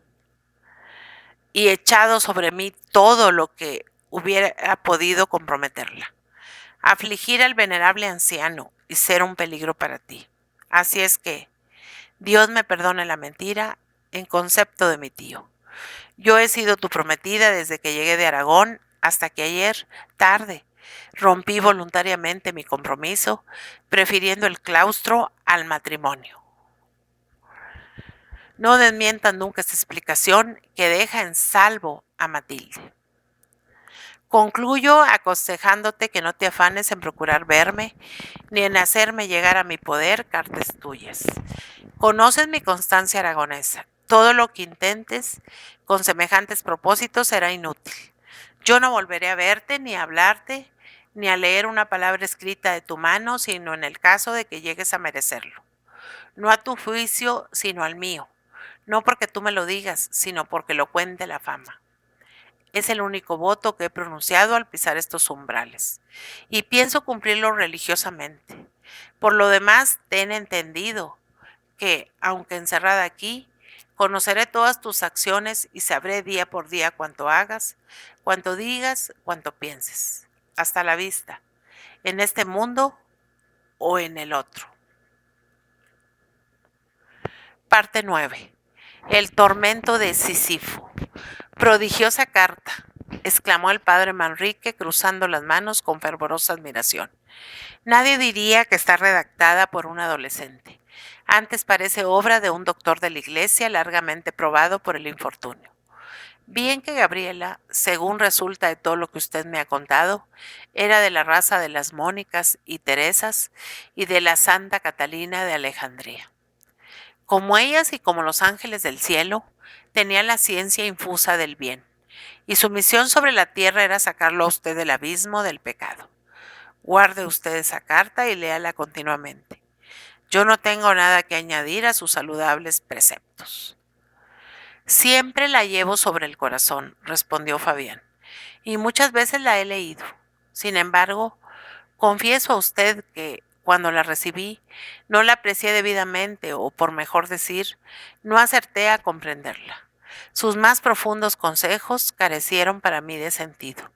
y echado sobre mí todo lo que hubiera podido comprometerla, afligir al venerable anciano y ser un peligro para ti. Así es que, Dios me perdone la mentira en concepto de mi tío. Yo he sido tu prometida desde que llegué de Aragón hasta que ayer, tarde, rompí voluntariamente mi compromiso, prefiriendo el claustro al matrimonio. No desmientan nunca esta explicación que deja en salvo a Matilde. Concluyo aconsejándote que no te afanes en procurar verme, ni en hacerme llegar a mi poder cartas tuyas. Conoces mi constancia aragonesa. Todo lo que intentes con semejantes propósitos será inútil. Yo no volveré a verte, ni a hablarte, ni a leer una palabra escrita de tu mano, sino en el caso de que llegues a merecerlo. No a tu juicio, sino al mío. No porque tú me lo digas, sino porque lo cuente la fama. Es el único voto que he pronunciado al pisar estos umbrales, y pienso cumplirlo religiosamente. Por lo demás, ten entendido que, aunque encerrada aquí, conoceré todas tus acciones y sabré día por día cuánto hagas, cuánto digas, cuánto pienses. Hasta la vista, en este mundo o en el otro. Parte 9. El tormento de Sísifo. Prodigiosa carta, exclamó el padre Manrique cruzando las manos con fervorosa admiración. Nadie diría que está redactada por un adolescente. Antes parece obra de un doctor de la iglesia largamente probado por el infortunio. Bien que Gabriela, según resulta de todo lo que usted me ha contado, era de la raza de las Mónicas y Teresas y de la Santa Catalina de Alejandría. Como ellas y como los ángeles del cielo, tenía la ciencia infusa del bien, y su misión sobre la tierra era sacarlo a usted del abismo del pecado. Guarde usted esa carta y léala continuamente. Yo no tengo nada que añadir a sus saludables preceptos. Siempre la llevo sobre el corazón, respondió Fabián, y muchas veces la he leído. Sin embargo, confieso a usted que, cuando la recibí, no la aprecié debidamente, o por mejor decir, no acerté a comprenderla. Sus más profundos consejos carecieron para mí de sentido,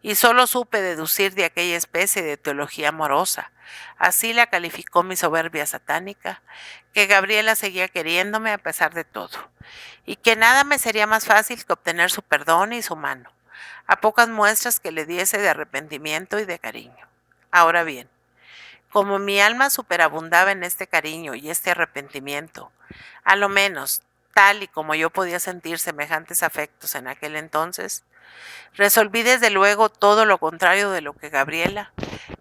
y solo supe deducir de aquella especie de teología amorosa, así la calificó mi soberbia satánica, que Gabriela seguía queriéndome a pesar de todo, y que nada me sería más fácil que obtener su perdón y su mano, a pocas muestras que le diese de arrepentimiento y de cariño. Ahora bien, como mi alma superabundaba en este cariño y este arrepentimiento, a lo menos tal y como yo podía sentir semejantes afectos en aquel entonces, resolví desde luego todo lo contrario de lo que Gabriela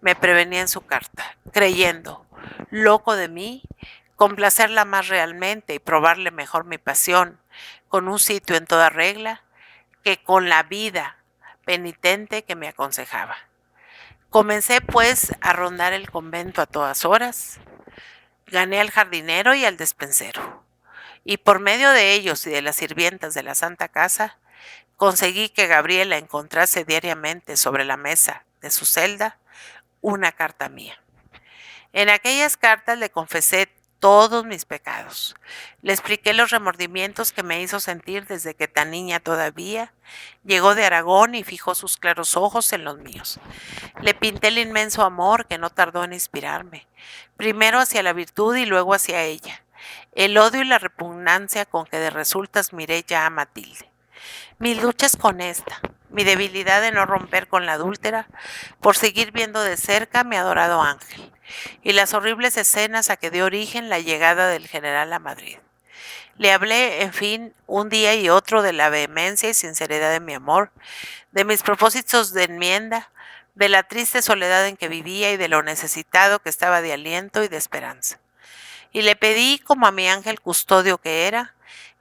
me prevenía en su carta, creyendo, loco de mí, complacerla más realmente y probarle mejor mi pasión, con un sitio en toda regla, que con la vida penitente que me aconsejaba. Comencé pues a rondar el convento a todas horas, gané al jardinero y al despensero, y por medio de ellos y de las sirvientas de la Santa Casa, conseguí que Gabriela encontrase diariamente sobre la mesa de su celda una carta mía. En aquellas cartas le confesé todos mis pecados. Le expliqué los remordimientos que me hizo sentir desde que tan niña todavía llegó de Aragón y fijó sus claros ojos en los míos. Le pinté el inmenso amor que no tardó en inspirarme, primero hacia la virtud y luego hacia ella, el odio y la repugnancia con que de resultas miré ya a Matilde. Mis luchas con esta, mi debilidad de no romper con la adúltera, por seguir viendo de cerca a mi adorado ángel, y las horribles escenas a que dio origen la llegada del general a Madrid. Le hablé, en fin, un día y otro de la vehemencia y sinceridad de mi amor, de mis propósitos de enmienda, de la triste soledad en que vivía y de lo necesitado que estaba de aliento y de esperanza. Y le pedí, como a mi ángel custodio que era,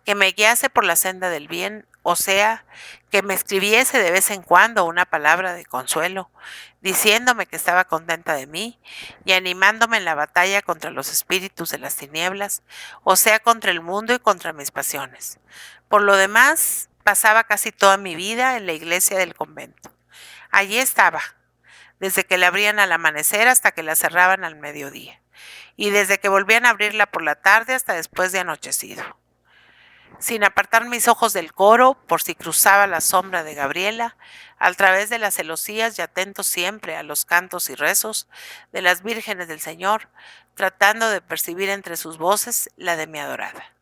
que me guiase por la senda del bien, o sea, que me escribiese de vez en cuando una palabra de consuelo, diciéndome que estaba contenta de mí y animándome en la batalla contra los espíritus de las tinieblas, o sea, contra el mundo y contra mis pasiones. Por lo demás, pasaba casi toda mi vida en la iglesia del convento. Allí estaba, desde que la abrían al amanecer hasta que la cerraban al mediodía, y desde que volvían a abrirla por la tarde hasta después de anochecido. Sin apartar mis ojos del coro, por si cruzaba la sombra de Gabriela, a través de las celosías y atento siempre a los cantos y rezos de las vírgenes del Señor, tratando de percibir entre sus voces la de mi adorada.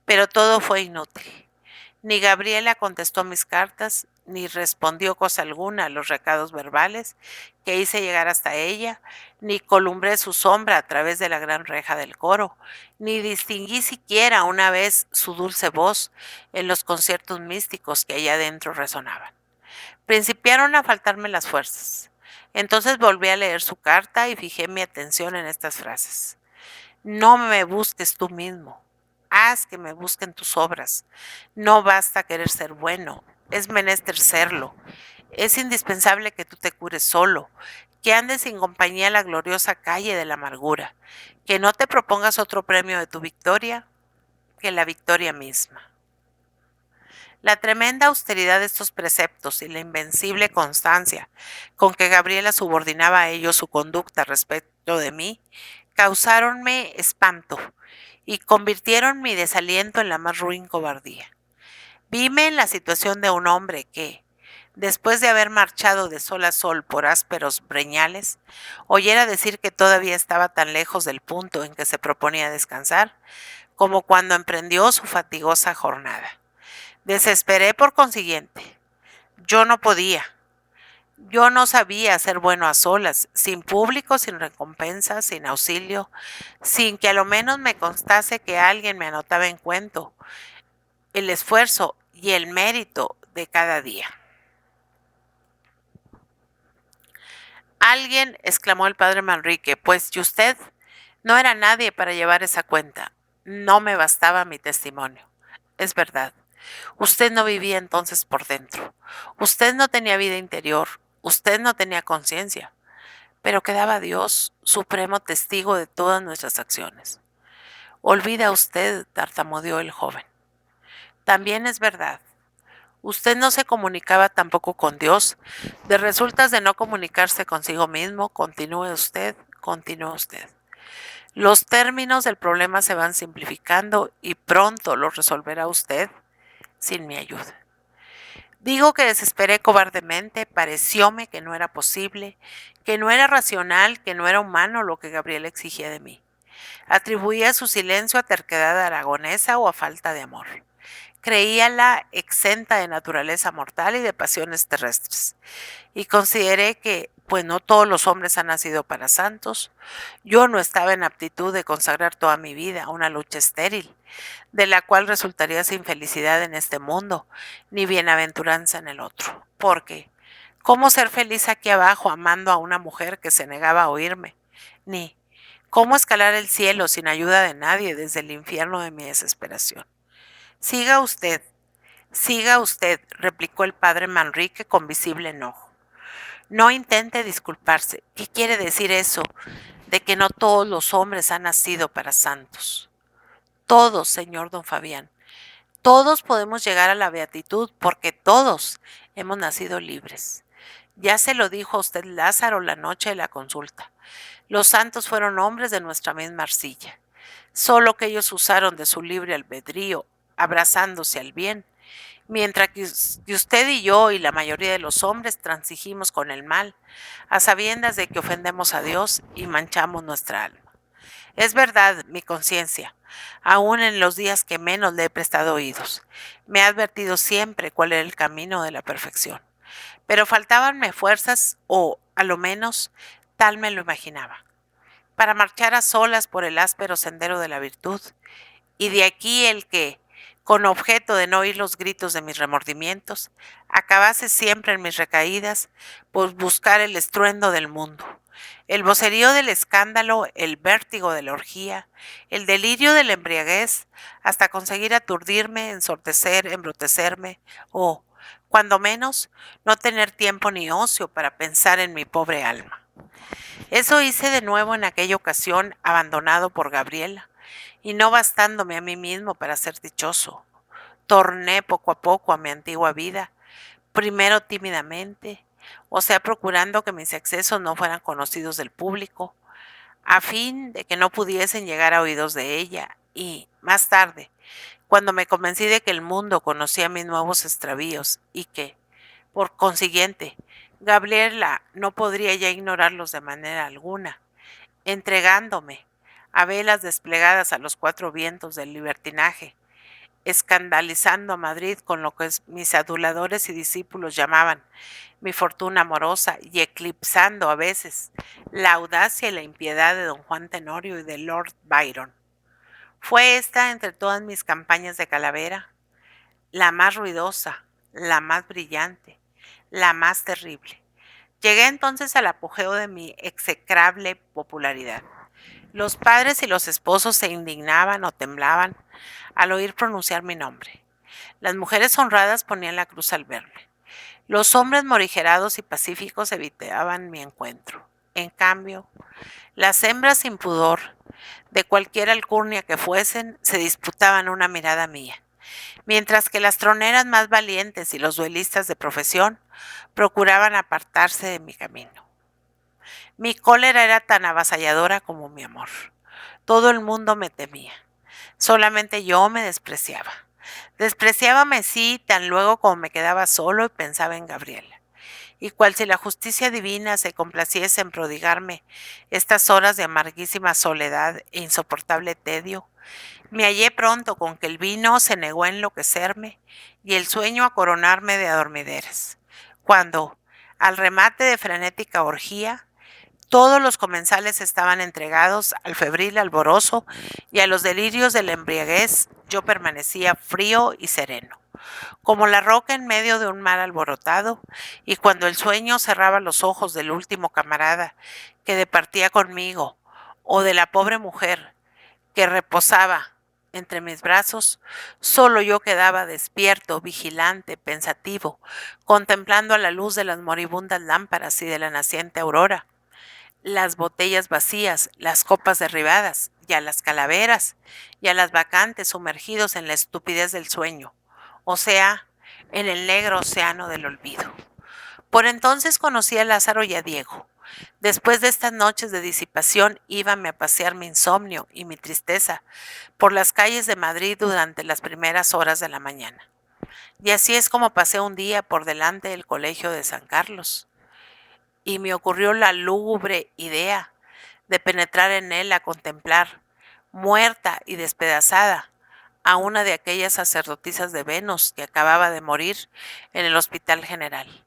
Pero todo fue inútil. Ni Gabriela contestó mis cartas, ni respondió cosa alguna a los recados verbales que hice llegar hasta ella, ni columbré su sombra a través de la gran reja del coro, ni distinguí siquiera una vez su dulce voz en los conciertos místicos que allá adentro resonaban. Principiaron a faltarme las fuerzas. Entonces volví a leer su carta y fijé mi atención en estas frases. No me busques tú mismo. Haz que me busquen tus obras. No basta querer ser bueno, es menester serlo. Es indispensable que tú te cures solo, que andes sin compañía la gloriosa calle de la amargura, que no te propongas otro premio de tu victoria que la victoria misma. La tremenda austeridad de estos preceptos y la invencible constancia con que Gabriela subordinaba a ellos su conducta respecto de mí causáronme espanto y convirtieron mi desaliento en la más ruin cobardía. Vime en la situación de un hombre que, después de haber marchado de sol a sol por ásperos breñales, oyera decir que todavía estaba tan lejos del punto en que se proponía descansar, como cuando emprendió su fatigosa jornada. Desesperé por consiguiente. Yo no podía. Yo no sabía ser bueno a solas, sin público, sin recompensa, sin auxilio, sin que a lo menos me constase que alguien me anotaba en cuento el esfuerzo y el mérito de cada día. Alguien, exclamó el padre Manrique, pues y usted no era nadie para llevar esa cuenta. No me bastaba mi testimonio. Es verdad. Usted no vivía entonces por dentro. Usted no tenía vida interior. Usted no tenía conciencia. Pero quedaba Dios, supremo testigo de todas nuestras acciones. Olvida usted, tartamudeó el joven. También es verdad. Usted no se comunicaba tampoco con Dios. De resultas de no comunicarse consigo mismo, continúe usted. Los términos del problema se van simplificando y pronto los resolverá usted. sin mi ayuda. Digo que desesperé cobardemente, parecióme que no era posible, que no era racional, que no era humano lo que Gabriela exigía de mí. Atribuía su silencio a terquedad aragonesa o a falta de amor. Creíala exenta de naturaleza mortal y de pasiones terrestres. Y consideré que, pues no todos los hombres han nacido para santos, yo no estaba en aptitud de consagrar toda mi vida a una lucha estéril, de la cual resultaría sin felicidad en este mundo, ni bienaventuranza en el otro. Porque, ¿cómo ser feliz aquí abajo amando a una mujer que se negaba a oírme? Ni, ¿cómo escalar el cielo sin ayuda de nadie desde el infierno de mi desesperación? Siga usted, replicó el padre Manrique con visible enojo. No intente disculparse. ¿Qué quiere decir eso de que no todos los hombres han nacido para santos? Todos, señor don Fabián. Todos podemos llegar a la beatitud porque todos hemos nacido libres. Ya se lo dijo a usted Lázaro la noche de la consulta. Los santos fueron hombres de nuestra misma arcilla, solo que ellos usaron de su libre albedrío, abrazándose al bien, mientras que usted y yo y la mayoría de los hombres transigimos con el mal, a sabiendas de que ofendemos a Dios y manchamos nuestra alma. Es verdad, mi conciencia, aun en los días que menos le he prestado oídos, me ha advertido siempre cuál era el camino de la perfección. Pero faltábanme fuerzas, o, a lo menos, tal me lo imaginaba, para marchar a solas por el áspero sendero de la virtud, y de aquí el que, con objeto de no oír los gritos de mis remordimientos, acabase siempre en mis recaídas por buscar el estruendo del mundo, el vocerío del escándalo, el vértigo de la orgía, el delirio de la embriaguez, hasta conseguir aturdirme, ensortecer, embrutecerme, o, cuando menos, no tener tiempo ni ocio para pensar en mi pobre alma. Eso hice de nuevo en aquella ocasión, abandonado por Gabriela, y no bastándome a mí mismo para ser dichoso. Torné poco a poco a mi antigua vida, primero tímidamente, o sea, procurando que mis excesos no fueran conocidos del público, a fin de que no pudiesen llegar a oídos de ella, y, más tarde, cuando me convencí de que el mundo conocía mis nuevos extravíos y que, por consiguiente, Gabriela no podría ya ignorarlos de manera alguna, entregándome a velas desplegadas a los cuatro vientos del libertinaje, escandalizando a Madrid con lo que mis aduladores y discípulos llamaban mi fortuna amorosa y eclipsando a veces la audacia y la impiedad de don Juan Tenorio y de Lord Byron. Fue esta, entre todas mis campañas de calavera, la más ruidosa, la más brillante, la más terrible. Llegué entonces al apogeo de mi execrable popularidad. Los padres y los esposos se indignaban o temblaban al oír pronunciar mi nombre. Las mujeres honradas ponían la cruz al verme. Los hombres morigerados y pacíficos evitaban mi encuentro. En cambio, las hembras sin pudor, de cualquier alcurnia que fuesen, se disputaban una mirada mía, mientras que las troneras más valientes y los duelistas de profesión procuraban apartarse de mi camino. Mi cólera era tan avasalladora como mi amor. Todo el mundo me temía. Solamente yo me despreciaba. Despreciábame sí tan luego como me quedaba solo y pensaba en Gabriela. Y cual si la justicia divina se complaciese en prodigarme estas horas de amarguísima soledad e insoportable tedio, me hallé pronto con que el vino se negó a enloquecerme y el sueño a coronarme de adormideras, cuando, al remate de frenética orgía, todos los comensales estaban entregados al febril alborozo y a los delirios de la embriaguez. Yo permanecía frío y sereno, como la roca en medio de un mar alborotado, y cuando el sueño cerraba los ojos del último camarada que departía conmigo, o de la pobre mujer que reposaba entre mis brazos, solo yo quedaba despierto, vigilante, pensativo, contemplando a la luz de las moribundas lámparas y de la naciente aurora las botellas vacías, las copas derribadas, y a las calaveras, y a las bacantes sumergidos en la estupidez del sueño, o sea, en el negro océano del olvido. Por entonces conocí a Lázaro y a Diego. Después de estas noches de disipación, íbame a pasear mi insomnio y mi tristeza por las calles de Madrid durante las primeras horas de la mañana. Y así es como pasé un día por delante del colegio de San Carlos, y me ocurrió la lúgubre idea de penetrar en él a contemplar, muerta y despedazada, a una de aquellas sacerdotisas de Venus que acababa de morir en el Hospital General,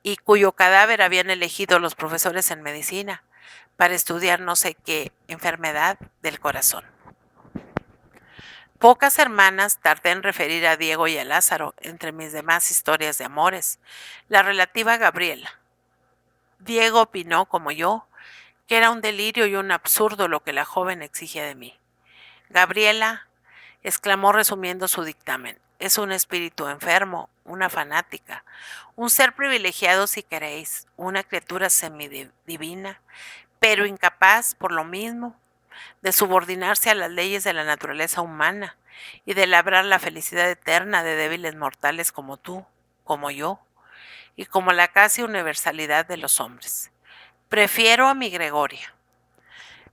y cuyo cadáver habían elegido los profesores en medicina para estudiar no sé qué enfermedad del corazón. Pocas semanas tardé en referir a Diego y a Lázaro entre mis demás historias de amores, la relativa a Gabriela. Diego opinó, como yo, que era un delirio y un absurdo lo que la joven exigía de mí. Gabriela, exclamó resumiendo su dictamen, es un espíritu enfermo, una fanática, un ser privilegiado si queréis, una criatura semidivina, pero incapaz, por lo mismo, de subordinarse a las leyes de la naturaleza humana y de labrar la felicidad eterna de débiles mortales como tú, como yo, y como la casi universalidad de los hombres. Prefiero a mi Gregoria.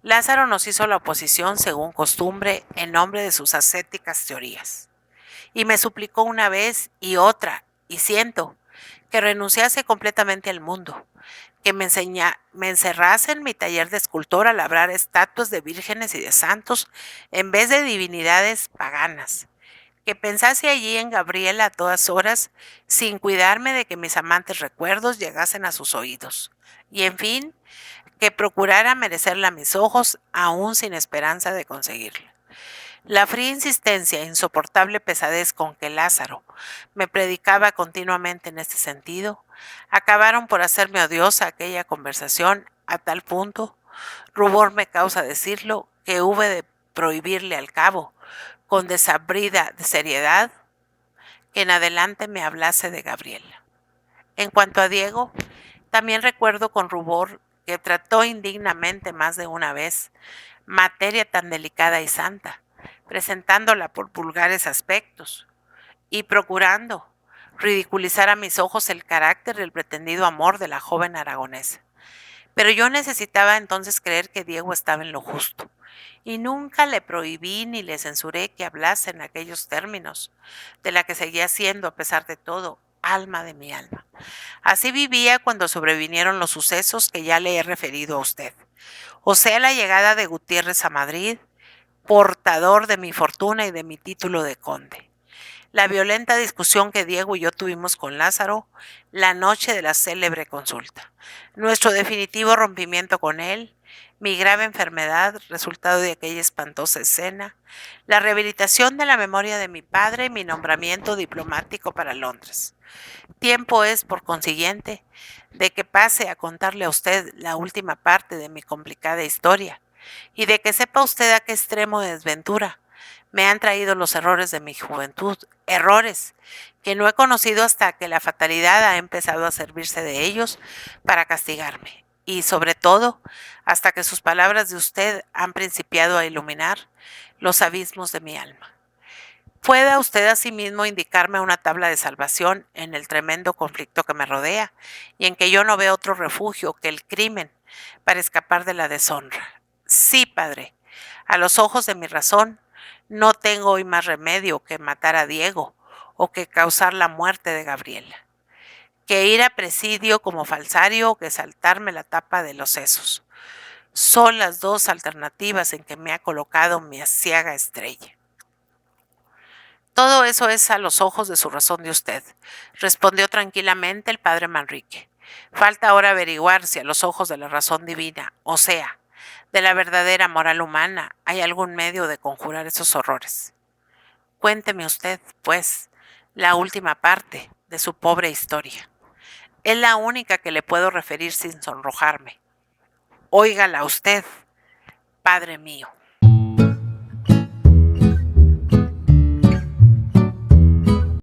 Lázaro nos hizo la oposición, según costumbre, en nombre de sus ascéticas teorías, y me suplicó una vez y otra, y siento, que renunciase completamente al mundo, que me encerrase en mi taller de escultor a labrar estatuas de vírgenes y de santos en vez de divinidades paganas, que pensase allí en Gabriela a todas horas, sin cuidarme de que mis amantes recuerdos llegasen a sus oídos, y en fin, que procurara merecerla a mis ojos, aún sin esperanza de conseguirla. La fría insistencia e insoportable pesadez con que Lázaro me predicaba continuamente en este sentido, acabaron por hacerme odiosa aquella conversación a tal punto, rubor me causa decirlo, que hube de prohibirle al cabo, con desabrida seriedad, que en adelante me hablase de Gabriela. En cuanto a Diego, también recuerdo con rubor que trató indignamente más de una vez materia tan delicada y santa, presentándola por vulgares aspectos y procurando ridiculizar a mis ojos el carácter del pretendido amor de la joven aragonesa. Pero yo necesitaba entonces creer que Diego estaba en lo justo, y nunca le prohibí ni le censuré que hablase en aquellos términos, de la que seguía siendo, a pesar de todo, alma de mi alma. Así vivía cuando sobrevinieron los sucesos que ya le he referido a usted, o sea, la llegada de Gutiérrez a Madrid, portador de mi fortuna y de mi título de conde, la violenta discusión que Diego y yo tuvimos con Lázaro la noche de la célebre consulta, nuestro definitivo rompimiento con él, mi grave enfermedad, resultado de aquella espantosa escena, la rehabilitación de la memoria de mi padre y mi nombramiento diplomático para Londres. Tiempo es, por consiguiente, de que pase a contarle a usted la última parte de mi complicada historia, y de que sepa usted a qué extremo de desventura me han traído los errores de mi juventud, errores que no he conocido hasta que la fatalidad ha empezado a servirse de ellos para castigarme, y sobre todo hasta que sus palabras de usted han principiado a iluminar los abismos de mi alma. Pueda usted asimismo indicarme una tabla de salvación en el tremendo conflicto que me rodea y en que yo no veo otro refugio que el crimen para escapar de la deshonra. Sí, padre, a los ojos de mi razón, no tengo hoy más remedio que matar a Diego o que causar la muerte de Gabriela, que ir a presidio como falsario o que saltarme la tapa de los sesos. Son las dos alternativas en que me ha colocado mi aciaga estrella. Todo eso es a los ojos de su razón de usted, respondió tranquilamente el padre Manrique. Falta ahora averiguar si a los ojos de la razón divina, o sea, de la verdadera moral humana, hay algún medio de conjurar esos horrores. Cuénteme usted, pues, la última parte de su pobre historia. Es la única que le puedo referir sin sonrojarme. Óigala usted, padre mío.